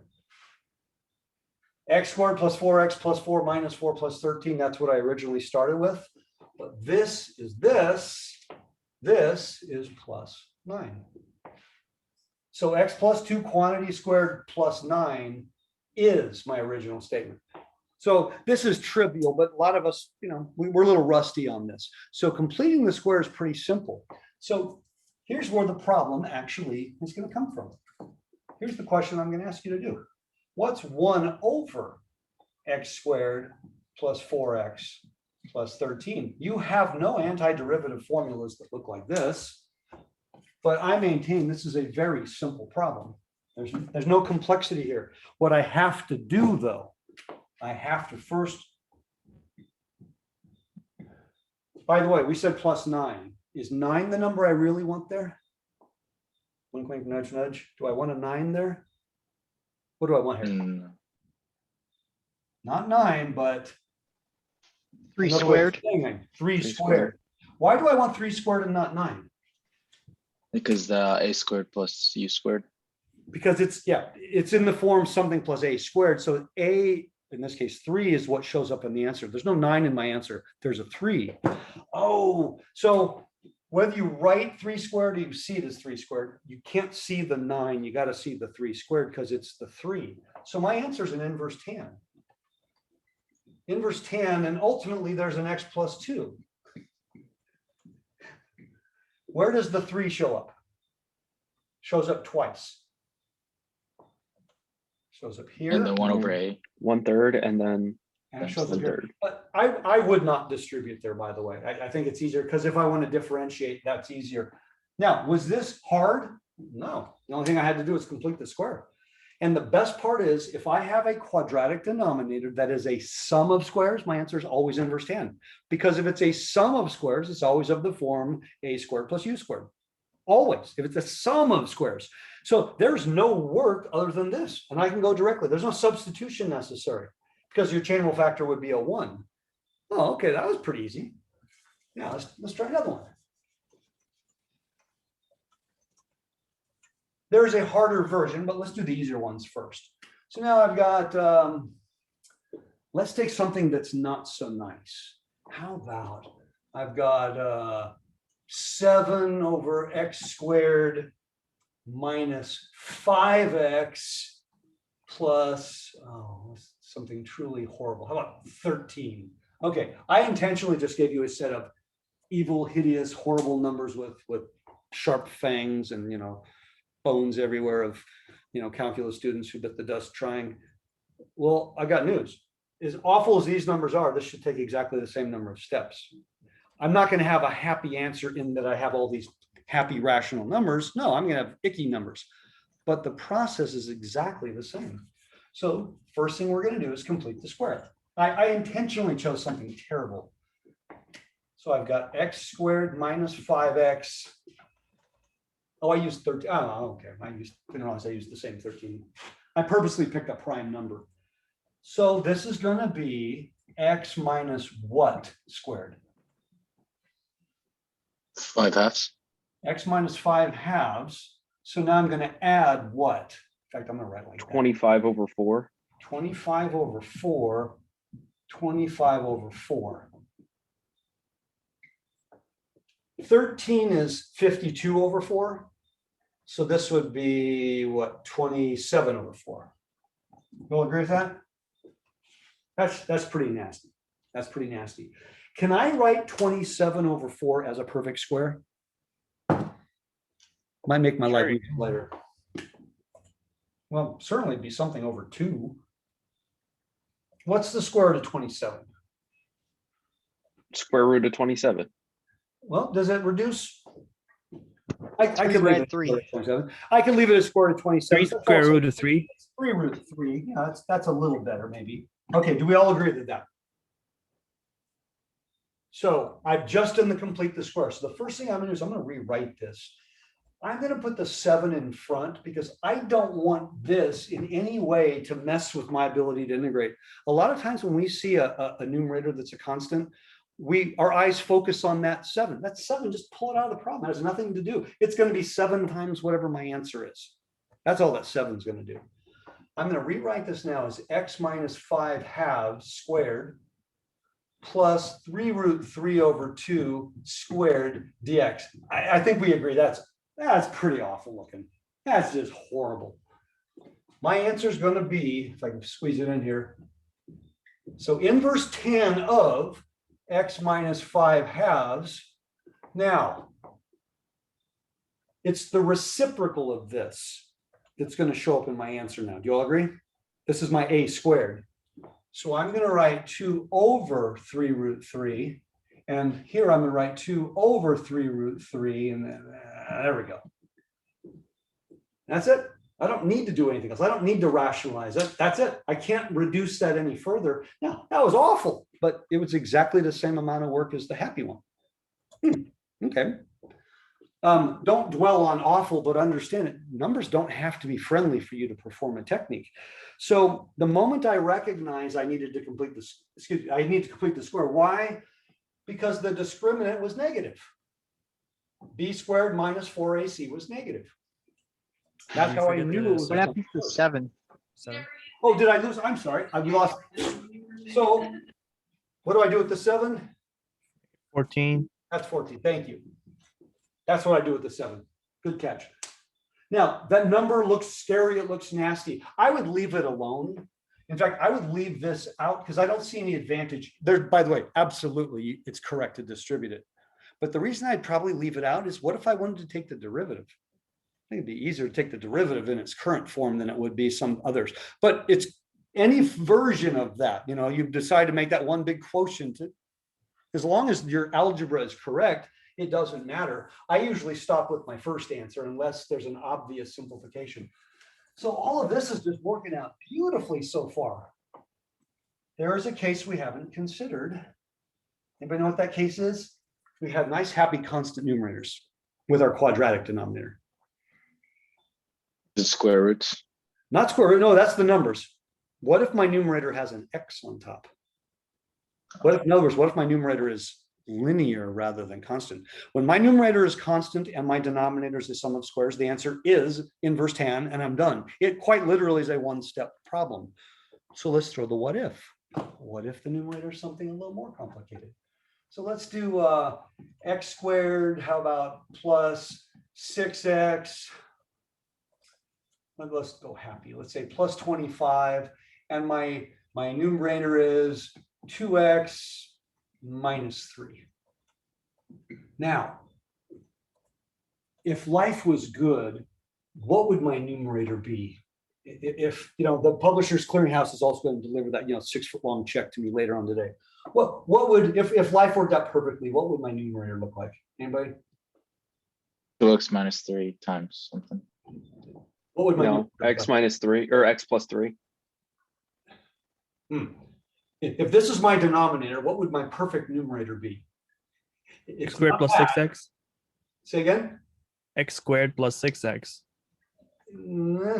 X squared plus 4x plus 4 minus 4 plus 13. That's what I originally started with. But this is plus 9. So x plus 2 quantity squared plus 9 is my original statement. So this is trivial, but a lot of us, we're a little rusty on this. So completing the square is pretty simple. So here's where the problem actually is going to come from. Here's the question I'm going to ask you to do. What's 1 over x squared plus 4x plus 13? You have no antiderivative formulas that look like this, but I maintain this is a very simple problem. There's no complexity here. What I have to do, though, I have to first, by the way, we said plus 9. Is 9 the number I really want there? Wink, wink, nudge, nudge. Do I want a 9 there? What do I want here? Not 9, but 3 another way of squared. saying it, 3 3 squared. Why do I want 3 squared and not 9? Because a squared plus u squared. Because it's in the form something plus a squared. So a, in this case, 3 is what shows up in the answer. There's no 9 in my answer. There's a 3. Oh, so whether you write 3 squared or you see it as 3 squared, you can't see the 9. You got to see the 3 squared because it's the 3. So my answer is an inverse tan. Inverse tan, and ultimately there's an x plus 2. Where does the 3 show up? Shows up twice. Shows up here. And the 1 over a. 1/3, and then And it shows up here. 1/3. But I would not distribute there, by the way. I think it's easier because if I want to differentiate, that's easier. Now, was this hard? No. The only thing I had to do is complete the square. And the best part is if I have a quadratic denominator that is a sum of squares, my answer is always inverse tan. Because if it's a sum of squares, it's always of the form a squared plus u squared. Always, if it's a sum of squares. So there's no work other than this. And I can go directly. There's no substitution necessary because your chain rule factor would be a 1. Oh, okay, that was pretty easy. Now let's try another one. There's a harder version, but let's do the easier ones first. So now I've got, let's take something that's not so nice. How about I've got 7 over x squared minus 5x plus, something truly horrible. How about 13? Okay, I intentionally just gave you a set of evil, hideous, horrible numbers with sharp fangs and, bones everywhere of, calculus students who bit the dust trying. Well, I got news. As awful as these numbers are, this should take exactly the same number of steps. I'm not going to have a happy answer in that I have all these happy rational numbers. No, I'm going to have icky numbers. But the process is exactly the same. So first thing we're going to do is complete the square. I intentionally chose something terrible. So I've got x squared minus 5x. Oh, I used 13. Oh, okay. I didn't realize I used the same 13. I purposely picked a prime number. So this is going to be x minus what squared? 5 halves. X minus 5 halves. So now I'm going to add what? In fact, I'm going to write like 25 over 4. 25 over 4. 25 over 4. 13 is 52 over 4. So this would be what, 27 over 4. You all agree with that? That's pretty nasty. That's pretty nasty. Can I write 27 over 4 as a perfect square? Might make my life Sure. easier later. Well, certainly be something over 2. What's the square root of 27? Square root of 27. Well, does it reduce? I Three could leave red it three. at 27. I can leave it as square root of 27. 3 That's square also- root of 3. 3 root of 3. Yeah, that's a little better maybe. Okay, do we all agree with that? So I've just done the complete the square. So the first thing I'm gonna do is I'm gonna rewrite this. I'm gonna put the 7 in front because I don't want this in any way to mess with my ability to integrate. A lot of times when we see a numerator that's a constant, our eyes focus on that 7. That 7, just pull it out of the problem. It has nothing to do. It's gonna be 7 times whatever my answer is. That's all that 7 is gonna do. I'm gonna rewrite this now as x minus 5 halves squared plus 3 root 3 over 2 squared dx. I think we agree that's pretty awful looking. That's just horrible. My answer is going to be, if I can squeeze it in here. So inverse tan of x minus 5 halves. Now, it's the reciprocal of this that's going to show up in my answer now. Do you all agree? This is my a squared. So I'm going to write 2 over 3 root 3. And here I'm going to write 2 over 3 root 3. And then, there we go. That's it. I don't need to do anything else. I don't need to rationalize it. That's it. I can't reduce that any further. Now, that was awful, but it was exactly the same amount of work as the happy one. Okay. Don't dwell on awful, but understand it. Numbers don't have to be friendly for you to perform a technique. So the moment I recognize I needed to complete this, I need to complete the square. Why? Because the discriminant was negative. B squared minus 4ac was negative. That's how I knew it was. What happens to 7? 7. Oh, did I lose? I'm sorry. I lost. So what do I do with the 7? 14. That's 14. Thank you. That's what I do with the 7. Good catch. Now, that number looks scary. It looks nasty. I would leave it alone. In fact, I would leave this out because I don't see any advantage. There, by the way, absolutely, it's correct to distribute it. But the reason I'd probably leave it out is what if I wanted to take the derivative? I think it'd be easier to take the derivative in its current form than it would be some others. But it's any version of that. You know, you decide to make that one big quotient. As long as your algebra is correct, it doesn't matter. I usually stop with my first answer unless there's an obvious simplification. So all of this is just working out beautifully so far. There is a case we haven't considered. Anybody know what that case is? We have nice, happy, constant numerators with our quadratic denominator. The square roots. Not square root, no, that's the numbers. What if my numerator has an x on top? What if, in other words, what if my numerator is linear rather than constant? When my numerator is constant and my denominator is the sum of squares, the answer is inverse tan, and I'm done. It quite literally is a one-step problem. So let's throw the what if. What if the numerator is something a little more complicated? So let's do x squared. How about plus 6x? Let's go happy. Let's say plus 25. And my numerator is 2x minus 3. Now, if life was good, what would my numerator be? If, you know, the Publishers Clearinghouse is also going to deliver that, 6-foot-long check to me later on today. What would, if life worked out perfectly, what would my numerator look like? Anybody? 2x minus 3 times something. What would my No, numerator look x like? minus 3 or x plus 3. If this is my denominator, what would my perfect numerator be? X It's squared not plus that. 6x. Say again? X squared plus 6x.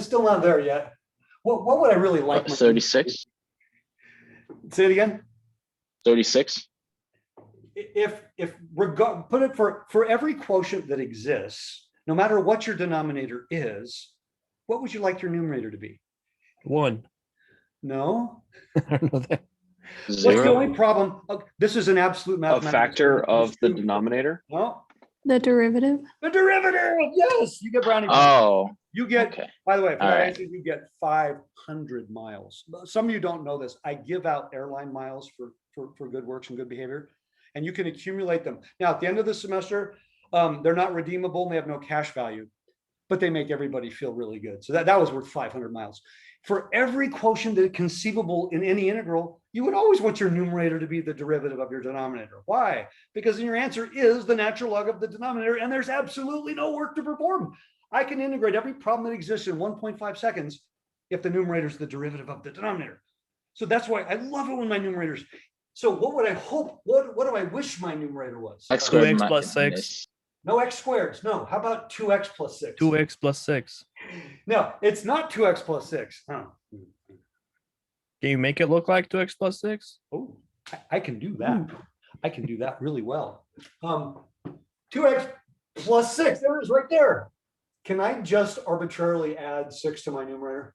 Still not there yet. What would I really like? my- 36. Say it again. 36. Put it for every quotient that exists, no matter what your denominator is, what would you like your numerator to be? 1. No. I don't know that. What's the 0. only problem? Oh, this is an absolute A mathematical. factor of the denominator. No, The derivative. The derivative, yes, you get brownie points. Oh, You get, okay. by the way, for All that right. answer, you get 500 miles. Some of you don't know this. I give out airline miles for good works and good behavior, and you can accumulate them. Now, at the end of the semester, they're not redeemable and they have no cash value, but they make everybody feel really good. So that was worth 500 miles. For every quotient that conceivable in any integral, you would always want your numerator to be the derivative of your denominator. Why? Because your answer is the natural log of the denominator, and there's absolutely no work to perform. I can integrate every problem that exists in 1.5 seconds if the numerator is the derivative of the denominator. So that's why I love it when my numerators. So what would I hope? What do I wish my numerator was? X squared 2x mi- plus 6. minus- No x squareds. No. How about 2x plus 6? 2x plus 6. No, it's not 2x plus 6. Huh. Can you make it look like 2x plus 6? Oh, I can do that. I can do that really well. 2x plus 6. There it is right there. Can I just arbitrarily add 6 to my numerator?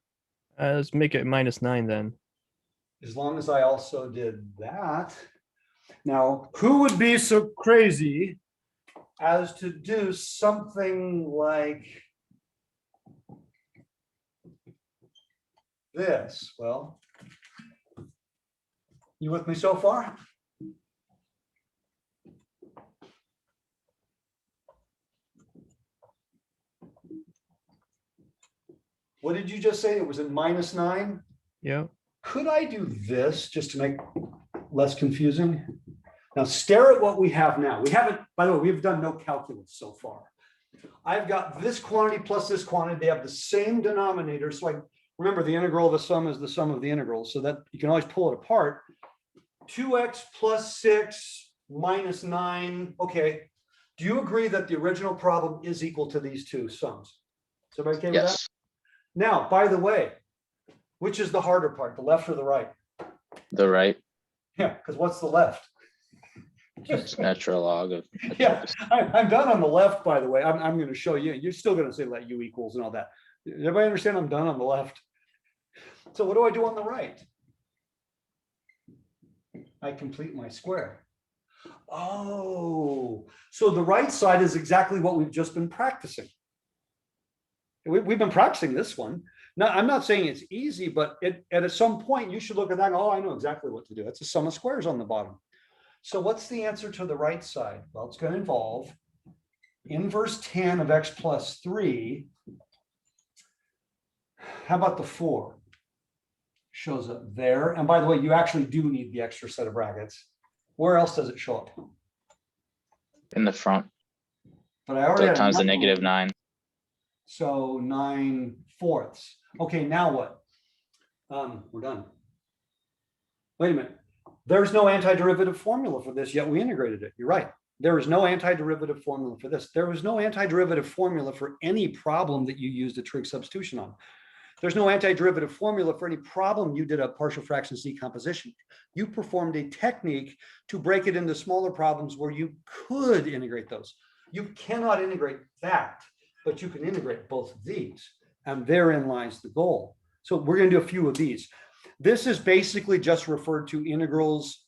Let's make it -9 then. As long as I also did that. Now, who would be so crazy as to do something like this? Well, you with me so far? What did you just say? It was in -9? Yeah. Could I do this just to make less confusing? Now stare at what we have now. We haven't, by the way, we've done no calculus so far. I've got this quantity plus this quantity. They have the same denominator. So I remember the integral of the sum is the sum of the integrals, so that you can always pull it apart. 2x plus 6 minus 9. Okay. Do you agree that the original problem is equal to these two sums? Is everybody okay with that? Yes, Now, by the way, which is the harder part, the left or the right? the right, Yeah, because what's the left? it's natural log of. Yeah, I'm done on the left, by the way. I'm going to show you. You're still going to say let u equals and all that. Everybody understand I'm done on the left? So what do I do on the right? I complete my square. Oh, so the right side is exactly what we've just been practicing. We've been practicing this one. Now, I'm not saying it's easy, but at some point you should look at that and go, oh, I know exactly what to do. It's a sum of squares on the bottom. So what's the answer to the right side? Well, it's going to involve inverse tan of x plus 3. How about the 4? Shows up there. And by the way, you actually do need the extra set of brackets. Where else does it show up? In the front, But I already had times the another one. -9. So 9/4. Okay, now what? We're done. Wait a minute. There's no antiderivative formula for this, yet we integrated it. You're right. There is no antiderivative formula for this. There was no antiderivative formula for any problem that you used a trig substitution on. There's no antiderivative formula for any problem you did a partial fractions decomposition. You performed a technique to break it into smaller problems where you could integrate those. You cannot integrate that, but you can integrate both of these, and therein lies the goal. So we're going to do a few of these. This is basically just referred to integrals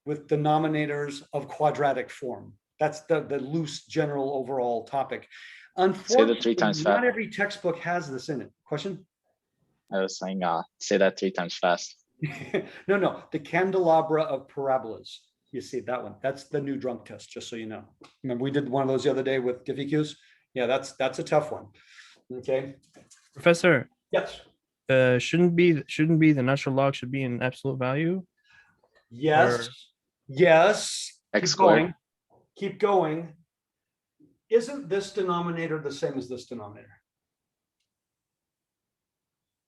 with denominators of quadratic form. That's the loose general overall topic. Unfortunately, 3 times not fast. every textbook has this in it. Question? I was saying, say that 3 times fast. No, the candelabra of parabolas. You see that one? That's the new drunk test, just so you know. Remember we did one of those the other day with diffie-qs? Yeah, that's a tough one. Okay. Professor, Yes. shouldn't be the natural log should be an absolute value? Yes. Or- Yes. X Keep squared. going. Keep going. Isn't this denominator the same as this denominator?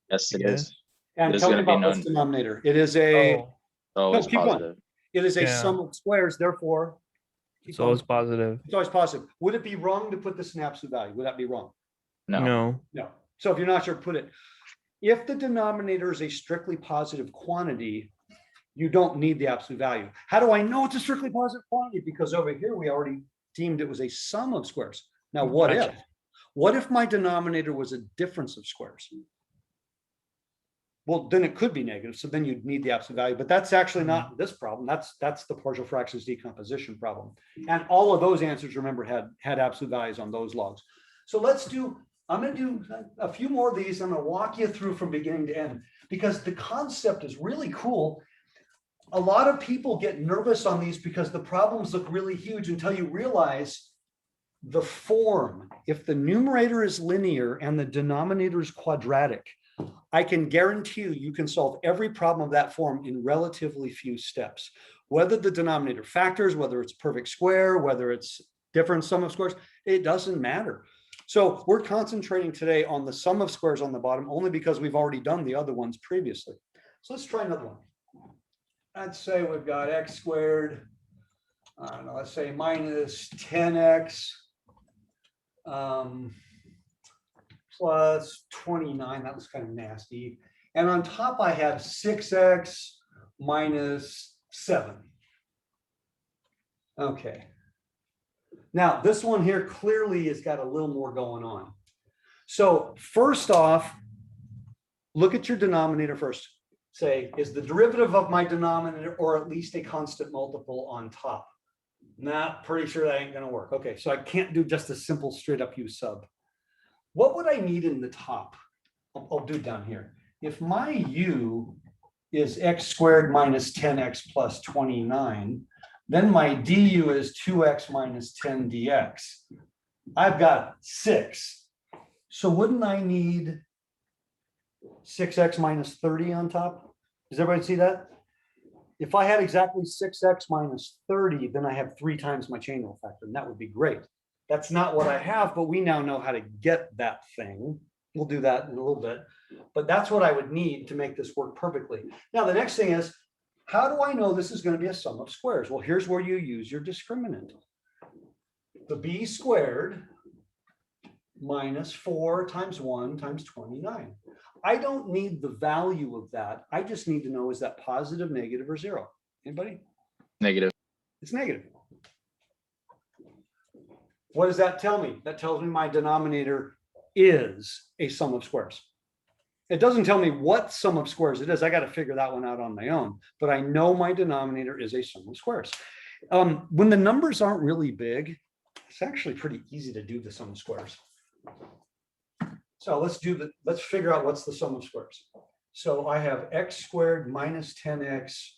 Yes, it Yes. is. And There's tell me gonna be about this no- denominator. It is a, Oh, So No, it's keep going. positive. it is a Yeah. sum of squares, therefore. keep it's always going. positive. It's always positive. Would it be wrong to put this in absolute value? Would that be wrong? No, No. No. So if you're not sure, put it. If the denominator is a strictly positive quantity, you don't need the absolute value. How do I know it's a strictly positive quantity? Because over here, we already deemed it was a sum of squares. Now, what if? Gotcha. What if my denominator was a difference of squares? well, then it could be negative. So then you'd need the absolute value, but that's actually not this problem. That's the partial fractions decomposition problem. And all of those answers, remember, had absolute values on those logs. So I'm going to do a few more of these. I'm going to walk you through from beginning to end because the concept is really cool. A lot of people get nervous on these because the problems look really huge until you realize the form. If the numerator is linear and the denominator is quadratic, I can guarantee you can solve every problem of that form in relatively few steps. Whether the denominator factors, whether it's perfect square, whether it's different sum of squares, it doesn't matter. So we're concentrating today on the sum of squares on the bottom only because we've already done the other ones previously. So let's try another one. Let's say we've got x squared, I don't know, let's say minus 10x plus 29. That was kind of nasty. And on top I have 6x minus 7. Okay. Now this one here clearly has got a little more going on. So first off, look at your denominator first. Say, is the derivative of my denominator or at least a constant multiple on top? Nah, pretty sure that ain't gonna work. Okay, so I can't do just a simple straight up u sub. What would I need in the top? I'll do down here. If my u is x squared minus 10x plus 29, then my du is 2x minus 10 dx. I've got 6. So wouldn't I need 6x minus 30 on top? Does everybody see that? If I had exactly 6x minus 30, then I have 3 times my chain rule factor, and that would be great. That's not what I have, but we now know how to get that thing. We'll do that in a little bit, but that's what I would need to make this work perfectly. Now, the next thing is, how do I know this is going to be a sum of squares? Well, here's where you use your discriminant. The b squared minus 4 times 1 times 29. I don't need the value of that. I just need to know, is that positive, negative, or 0? Anybody? Negative. It's negative. What does that tell me? That tells me my denominator is a sum of squares. It doesn't tell me what sum of squares it is. I got to figure that one out on my own, but I know my denominator is a sum of squares. When the numbers aren't really big, it's actually pretty easy to do the sum of squares. So let's figure out what's the sum of squares. So I have x squared minus 10x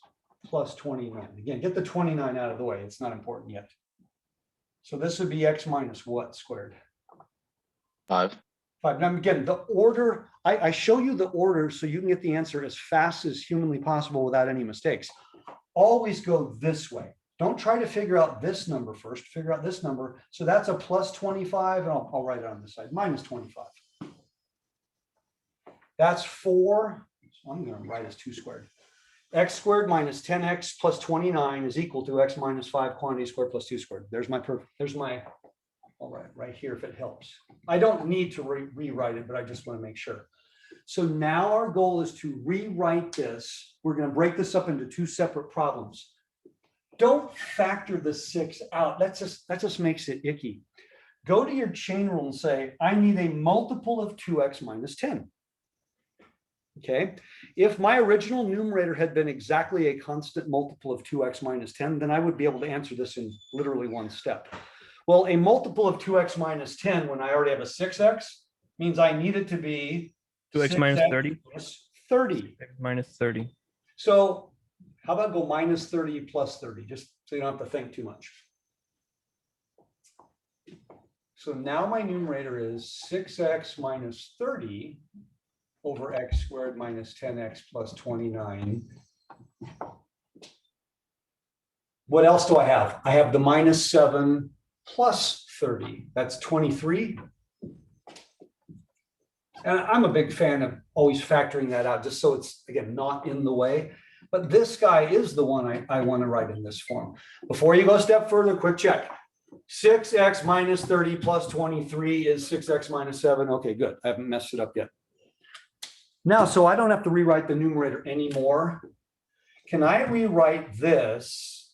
plus 29. Again, get the 29 out of the way. It's not important yet. So this would be x minus what squared? 5. 5. Now again, the order, I show you the order so you can get the answer as fast as humanly possible without any mistakes. Always go this way. Don't try to figure out this number first, figure out this number. So that's a plus 25, and I'll write it on this side, minus 25. That's 4, so I'm going to write as 2 squared. X squared minus 10x plus 29 is equal to x minus 5 quantity squared plus 2 squared. There's my, all right here if it helps. I don't need to rewrite it, but I just want to make sure. So now our goal is to rewrite this. We're going to break this up into 2 separate problems. Don't factor the 6 out. That just makes it icky. Go to your chain rule and say, I need a multiple of 2x minus 10. Okay, if my original numerator had been exactly a constant multiple of 2x minus 10, then I would be able to answer this in literally 1 step. Well, a multiple of 2x minus 10 when I already have a 6x means I need it to be 2x minus 30. 30. Minus 30. So how about go minus 30 plus 30, just so you don't have to think too much. So now my numerator is 6x minus 30 over x squared minus 10x plus 29. What else do I have? I have the minus 7 plus 30. That's 23. And I'm a big fan of always factoring that out, just so it's, again, not in the way. But this guy is the one I want to write in this form. Before you go a step further, quick check. 6x minus 30 plus 23 is 6x minus 7. Okay, good. I haven't messed it up yet. Now, so I don't have to rewrite the numerator anymore. Can I rewrite this?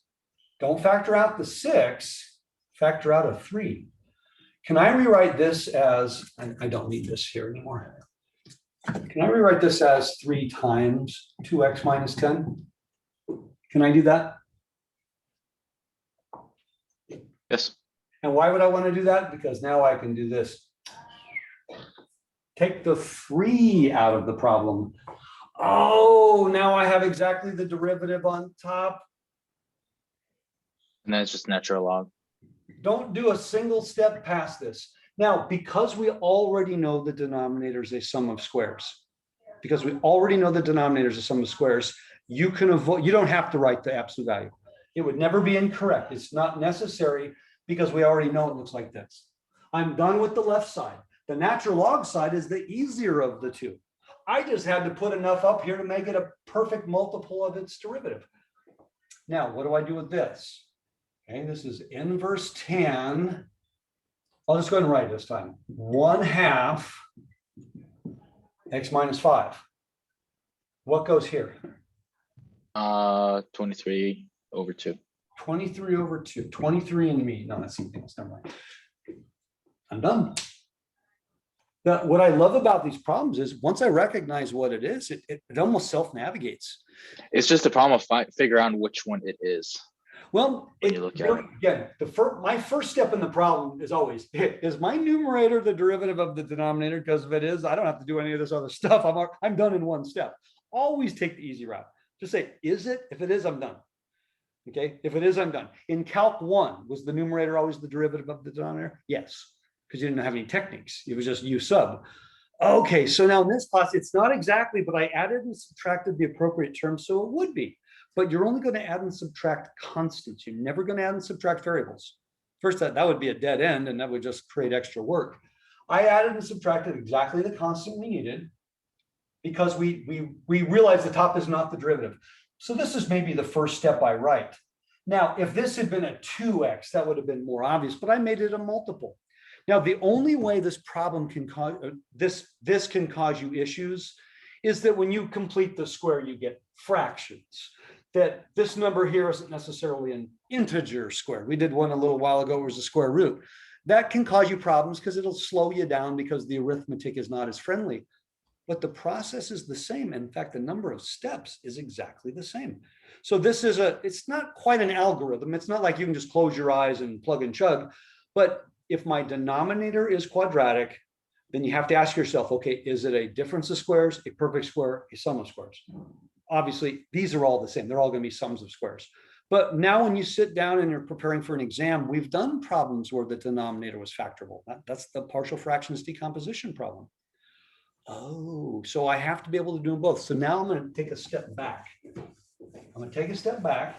Don't factor out the 6, factor out a 3. Can I rewrite this as, I don't need this here anymore. Can I rewrite this as 3 times 2x minus 10? Can I do that? Yes. And why would I want to do that? Because now I can do this. Take the 3 out of the problem. Oh, now I have exactly the derivative on top. And then it's just natural log. Don't do a single step past this. Now, because we already know the denominator is a sum of squares, because we already know the denominator is a sum of squares, you can avoid, you don't have to write the absolute value. It would never be incorrect. It's not necessary because we already know it looks like this. I'm done with the left side. The natural log side is the easier of the two. I just had to put enough up here to make it a perfect multiple of its derivative. Now, what do I do with this? Okay, this is inverse tan. I'll just go ahead and write it this time. 1/2 x minus 5. What goes here? 23/2. 23/2. 23 and me. No, that's something else. Never mind. I'm done. What I love about these problems is once I recognize what it is, it almost self-navigates. It's just a problem of figure out which one it is. Well, When you look at it. again, my first step in the problem is always, is my numerator the derivative of the denominator? Because if it is, I don't have to do any of this other stuff. I'm done in one step. Always take the easy route. Just say, is it? If it is, I'm done. Okay, if it is, I'm done. In Calc 1, was the numerator always the derivative of the denominator? Yes, because you didn't have any techniques. It was just U sub. Okay, so now in this class, it's not exactly, but I added and subtracted the appropriate terms, so it would be. But you're only going to add and subtract constants. You're never going to add and subtract variables. First, that would be a dead end, and that would just create extra work. I added and subtracted exactly the constant we needed because we realized the top is not the derivative. So this is maybe the first step I write. Now, if this had been a 2x, that would have been more obvious, but I made it a multiple. Now, the only way this problem can cause, this can cause you issues is that when you complete the square, you get fractions. That this number here isn't necessarily an integer square. We did one a little while ago, it was a square root. That can cause you problems because it'll slow you down because the arithmetic is not as friendly. But the process is the same. In fact, the number of steps is exactly the same. So this is it's not quite an algorithm. It's not like you can just close your eyes and plug and chug. But if my denominator is quadratic, then you have to ask yourself, okay, is it a difference of squares, a perfect square, a sum of squares? Obviously, these are all the same. They're all going to be sums of squares. But now when you sit down and you're preparing for an exam, we've done problems where the denominator was factorable. That's the partial fractions decomposition problem. Oh, so I have to be able to do them both. So now I'm going to take a step back. I'm going to take a step back.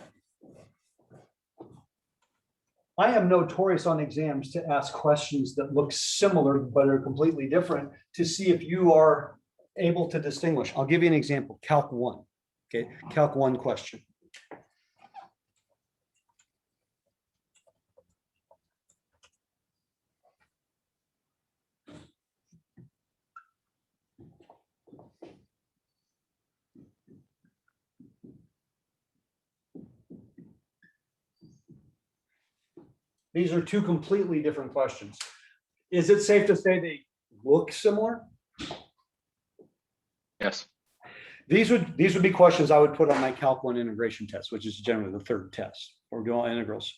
I am notorious on exams to ask questions that look similar but are completely different to see if you are able to distinguish. I'll give you an example. Calc 1. Okay, Calc 1 question. These are two completely different questions. Is it safe to say they look similar? Yes. These would be questions I would put on my Calc 1 integration test, which is generally the third test, or do all integrals.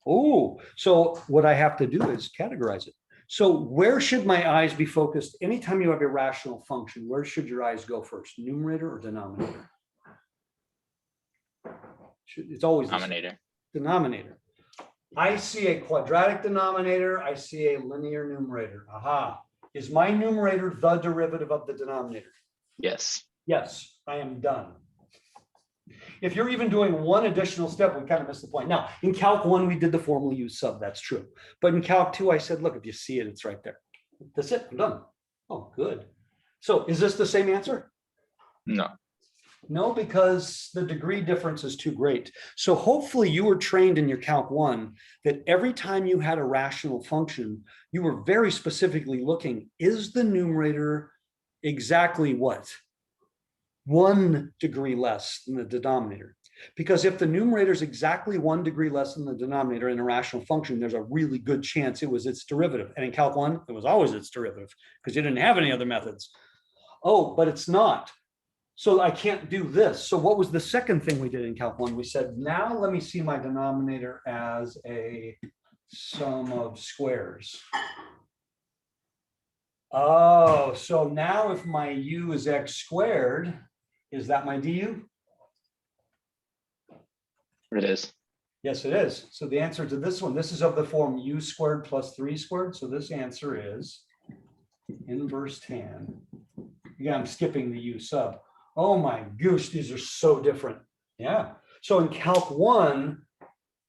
Oh, so what I have to do is categorize it. So where should my eyes be focused? Anytime you have a rational function, where should your eyes go first? Numerator or denominator? It's always Denominator. Denominator. I see a quadratic denominator. I see a linear numerator. Aha. Is my numerator the derivative of the denominator? Yes. Yes, I am done. If you're even doing one additional step, we kind of missed the point. Now, in Calc 1, we did the formal use sub. That's true. But in Calc 2, I said, look, if you see it, it's right there. That's it. I'm done. Oh, good. So is this the same answer? No. No, because the degree difference is too great. So hopefully you were trained in your Calc 1 that every time you had a rational function, you were very specifically looking, is the numerator exactly what? 1 degree less than the denominator. Because if the numerator is exactly 1 degree less than the denominator in a rational function, there's a really good chance it was its derivative. And in Calc 1, it was always its derivative because you didn't have any other methods. Oh, but it's not. So I can't do this. So what was the second thing we did in Calc 1? We said, now let me see my denominator as a sum of squares. Oh, so now if my u is x squared, is that my du? It is. Yes, it is. So the answer to this one, this is of the form u squared plus 3 squared. So this answer is inverse tan. Yeah, I'm skipping the u sub. Oh my goose, these are so different. Yeah. So in Calc 1,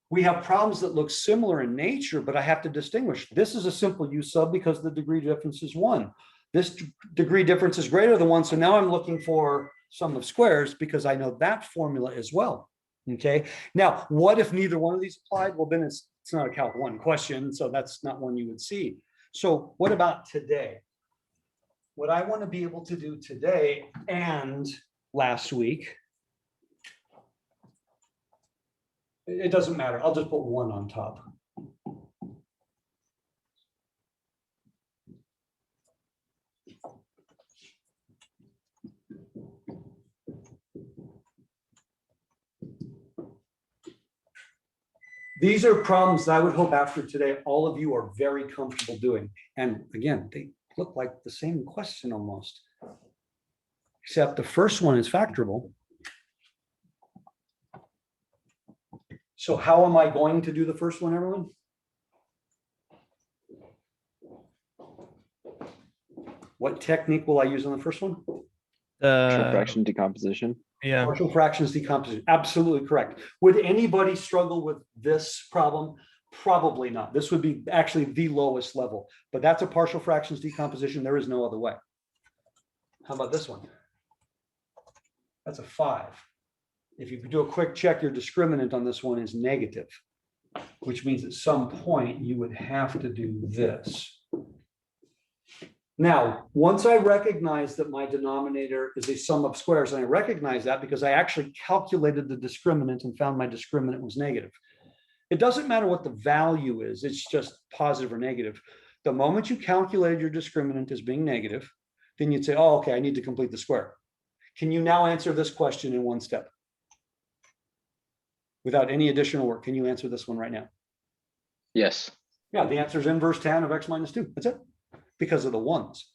we have problems that look similar in nature, but I have to distinguish. This is a simple u sub because the degree difference is 1. This degree difference is greater than 1. So now I'm looking for sum of squares because I know that formula as well. Okay. Now, what if neither one of these applied? Well, then it's not a Calc 1 question. So that's not one you would see. So what about today? What I want to be able to do today and last week, it doesn't matter. I'll just put 1 on top. These are problems that I would hope after today, all of you are very comfortable doing. And again, they look like the same question almost, except the first one is factorable. So how am I going to do the first one, everyone? What technique will I use on the first one? Partial fraction decomposition. Yeah. Partial fractions decomposition. Absolutely correct. Would anybody struggle with this problem? Probably not. This would be actually the lowest level, but that's a partial fractions decomposition. There is no other way. How about this one? That's a 5. If you do a quick check, your discriminant on this one is negative, which means at some point you would have to do this. Now, once I recognize that my denominator is a sum of squares, and I recognize that because I actually calculated the discriminant and found my discriminant was negative. It doesn't matter what the value is, it's just positive or negative. The moment you calculated your discriminant as being negative, then you'd say, oh, okay, I need to complete the square. Can you now answer this question in one step? Without any additional work, can you answer this one right now? Yes. Yeah, the answer is inverse tan of x minus 2. That's it. Because of the ones.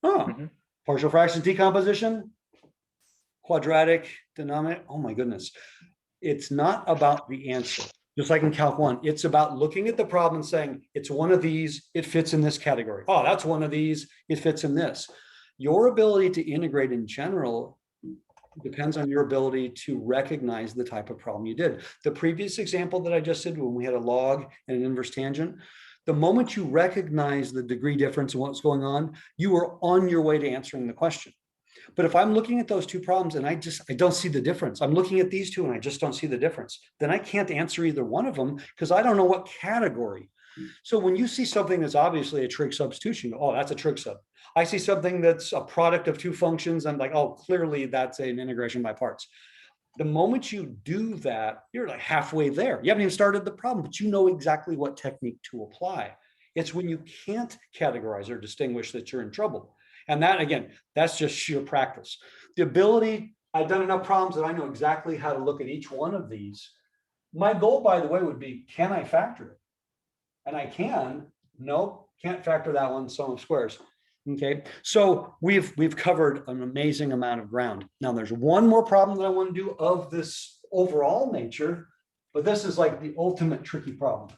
Oh, partial fraction decomposition, quadratic denominator. Oh my goodness. It's not about the answer. Just like in Calc 1, it's about looking at the problem and saying, it's one of these, it fits in this category. Oh, that's one of these, it fits in this. Your ability to integrate in general depends on your ability to recognize the type of problem you did. The previous example that I just did when we had a log and an inverse tangent, the moment you recognize the degree difference and what's going on, you are on your way to answering the question. But if I'm looking at those two problems and I don't see the difference, I'm looking at these two and I just don't see the difference, then I can't answer either one of them because I don't know what category. So when you see something that's obviously a trig substitution, oh, that's a trig sub. I see something that's a product of two functions. I'm like, oh, clearly that's an integration by parts. The moment you do that, you're like halfway there. You haven't even started the problem, but you know exactly what technique to apply. It's when you can't categorize or distinguish that you're in trouble. And that, again, that's just sheer practice. The ability, I've done enough problems that I know exactly how to look at each one of these. My goal, by the way, would be, can I factor it? And I can. Nope, can't factor that one, sum of squares. Okay, so we've covered an amazing amount of ground. Now there's one more problem that I want to do of this overall nature, but this is like the ultimate tricky problem.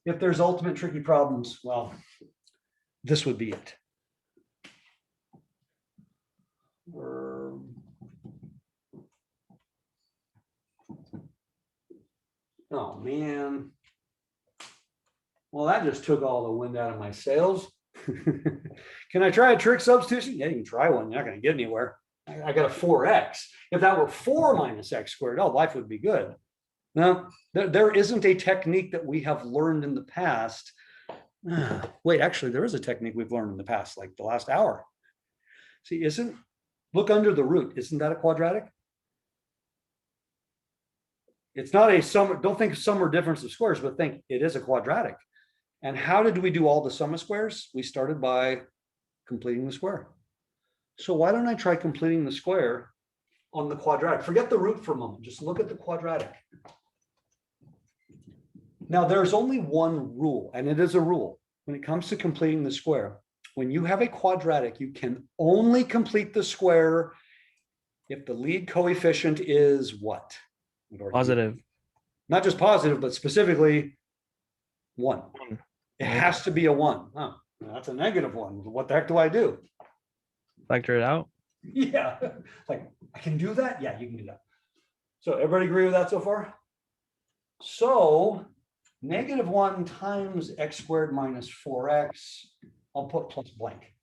If there's ultimate tricky problems, well, this would be it. Oh man. Well, that just took all the wind out of my sails. Can I try a trig substitution? Yeah, you can try one. You're not going to get anywhere. I got a 4x. If that were 4 minus x squared, oh, life would be good. No, there isn't a technique that we have learned in the past. Wait, actually, there is a technique we've learned in the past, like the last hour. See, look under the root. Isn't that a quadratic? It's not a sum. Don't think sum or difference of squares, but think it is a quadratic. And how did we do all the sum of squares? We started by completing the square. So why don't I try completing the square on the quadratic? Forget the root for a moment. Just look at the quadratic. Now, there's only one rule, and it is a rule. When it comes to completing the square, when you have a quadratic, you can only complete the square if the lead coefficient is what? Positive. Not just positive, but specifically 1. It has to be a 1. Oh, that's a negative 1. What the heck do I do? Factor it out. Yeah, like I can do that. Yeah, you can do that. So everybody agree with that so far? So -1 times x squared minus 4x, I'll put plus blank.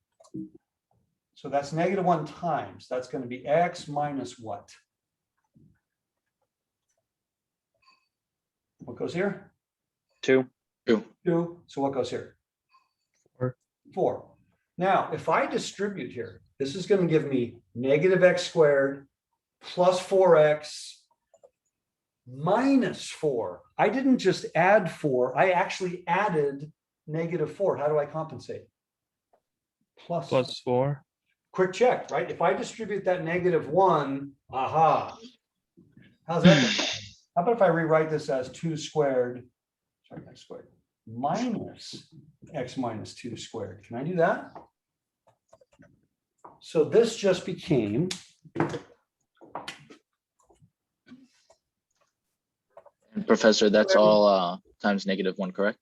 So that's -1 times, that's going to be x minus what? What goes here? 2. 2. So what goes here? 4. 4. Now, if I distribute here, this is going to give me -x squared plus 4x minus 4. I didn't just add 4. I actually added -4. How do I compensate? Plus Plus 4. Quick check, right? If I distribute that -1, aha. How's that? How about if I rewrite this as 2 squared, sorry, x squared, minus x minus 2 squared? Can I do that? So this just became And Professor, that's all times -1, correct?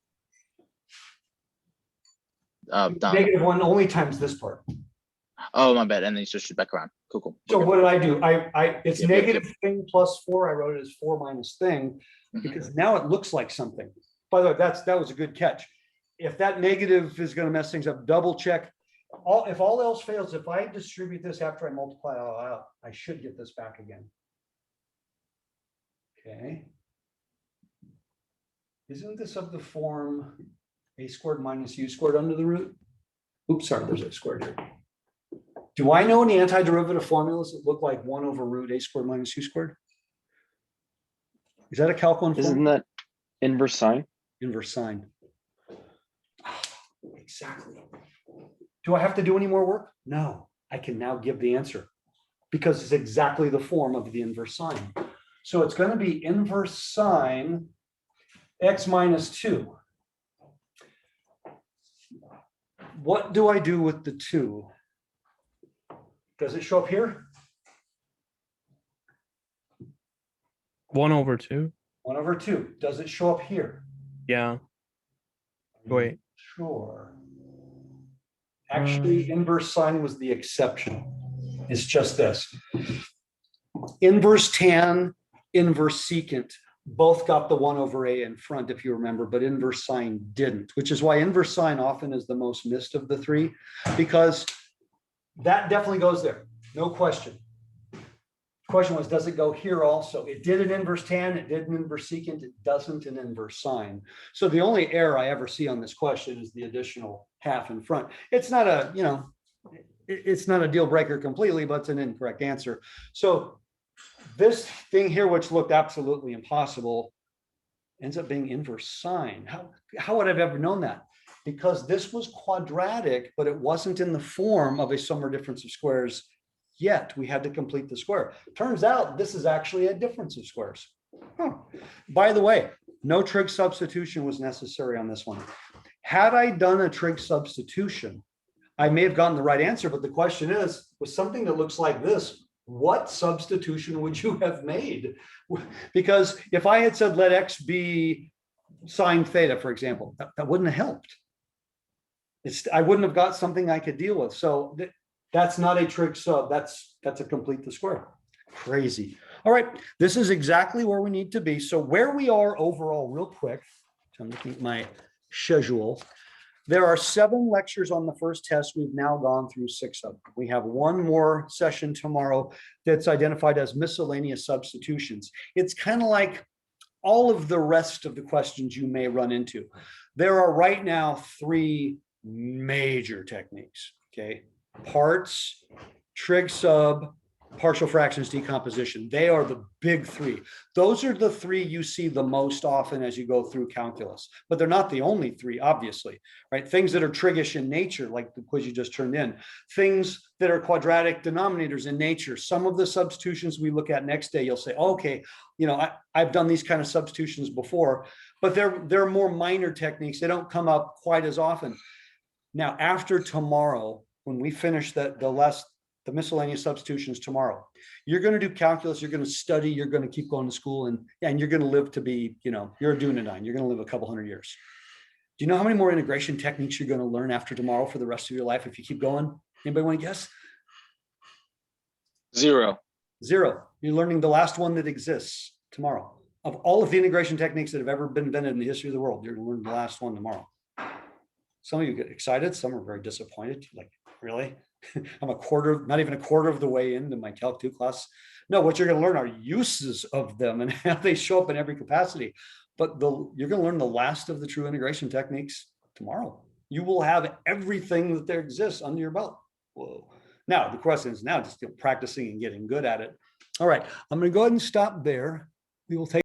Done. -1 only times this part. Oh, my bad. And then you switched it back around. Cool, cool. So what did I do? It's Yep, yep, negative thing plus 4. I wrote it as 4 minus thing Mhm. because now it looks like something. By the way, that was a good catch. If that negative is going to mess things up, double check. If all else fails, if I distribute this after I multiply it all out, I should get this back again. Okay. Isn't this of the form a squared minus u squared under the root? Oops, sorry, there's a squared here. Do I know any antiderivative formulas that look like 1 over root a squared minus u squared? Is that a calc one? Isn't that inverse sine? Inverse sine. Exactly. Do I have to do any more work? No, I can now give the answer because it's exactly the form of the inverse sine. So it's going to be inverse sine x minus 2. What do I do with the 2? Does it show up here? 1 over 2. 1 over 2. Does it show up here? Yeah. Wait. Sure. Actually, inverse sine was the exception. It's just this. Inverse tan, inverse secant, both got the 1 over a in front, if you remember, but inverse sine didn't, which is why inverse sine often is the most missed of the 3, because that definitely goes there. No question. The question was, does it go here also? It did an inverse tan, it did an inverse secant, it doesn't an inverse sine. So the only error I ever see on this question is the additional half in front. It's not a, it's not a deal breaker completely, but it's an incorrect answer. So this thing here, which looked absolutely impossible, ends up being inverse sine. How would I have ever known that? Because this was quadratic, but it wasn't in the form of a sum or difference of squares yet. We had to complete the square. Turns out this is actually a difference of squares. By the way, no trig substitution was necessary on this one. Had I done a trig substitution, I may have gotten the right answer, but the question is, with something that looks like this, what substitution would you have made? Because if I had said let x be sine theta, for example, that wouldn't have helped. I wouldn't have got something I could deal with. So that's not a trig sub. That's a complete the square. Crazy. All right, this is exactly where we need to be. So where we are overall, real quick, so I'm looking at my schedule. There are 7 lectures on the first test. We've now gone through 6 of them. We have one more session tomorrow that's identified as miscellaneous substitutions. It's kind of like all of the rest of the questions you may run into. There are right now 3 major techniques, okay? Parts, trig sub, partial fractions decomposition. They are the big three. Those are the three you see the most often as you go through calculus, but they're not the only three, obviously, right? Things that are trig-ish in nature, like the quiz you just turned in, things that are quadratic denominators in nature. Some of the substitutions we look at next day, you'll say, oh, okay, you know, I've done these kind of substitutions before, but they're more minor techniques. They don't come up quite as often. Now, after tomorrow, when we finish the miscellaneous substitutions tomorrow, you're going to do calculus, you're going to study, you're going to keep going to school, and you're going to live to be, you know, you're a Dunedin, you're going to live a couple hundred years. Do you know how many more integration techniques you're going to learn after tomorrow for the rest of your life if you keep going? Anybody want to guess? 0. 0. You're learning the last one that exists tomorrow. Of all of the integration techniques that have ever been invented in the history of the world, you're going to learn the last one tomorrow. Some of you get excited, some are very disappointed. Like, really? I'm not even a quarter of the way into my Calc 2 class. No, what you're going to learn are uses of them and how they show up in every capacity. But you're going to learn the last of the true integration techniques tomorrow. You will have everything that there exists under your belt. Whoa. Now, the question is now just practicing and getting good at it. All right, I'm going to go ahead and stop there. We will take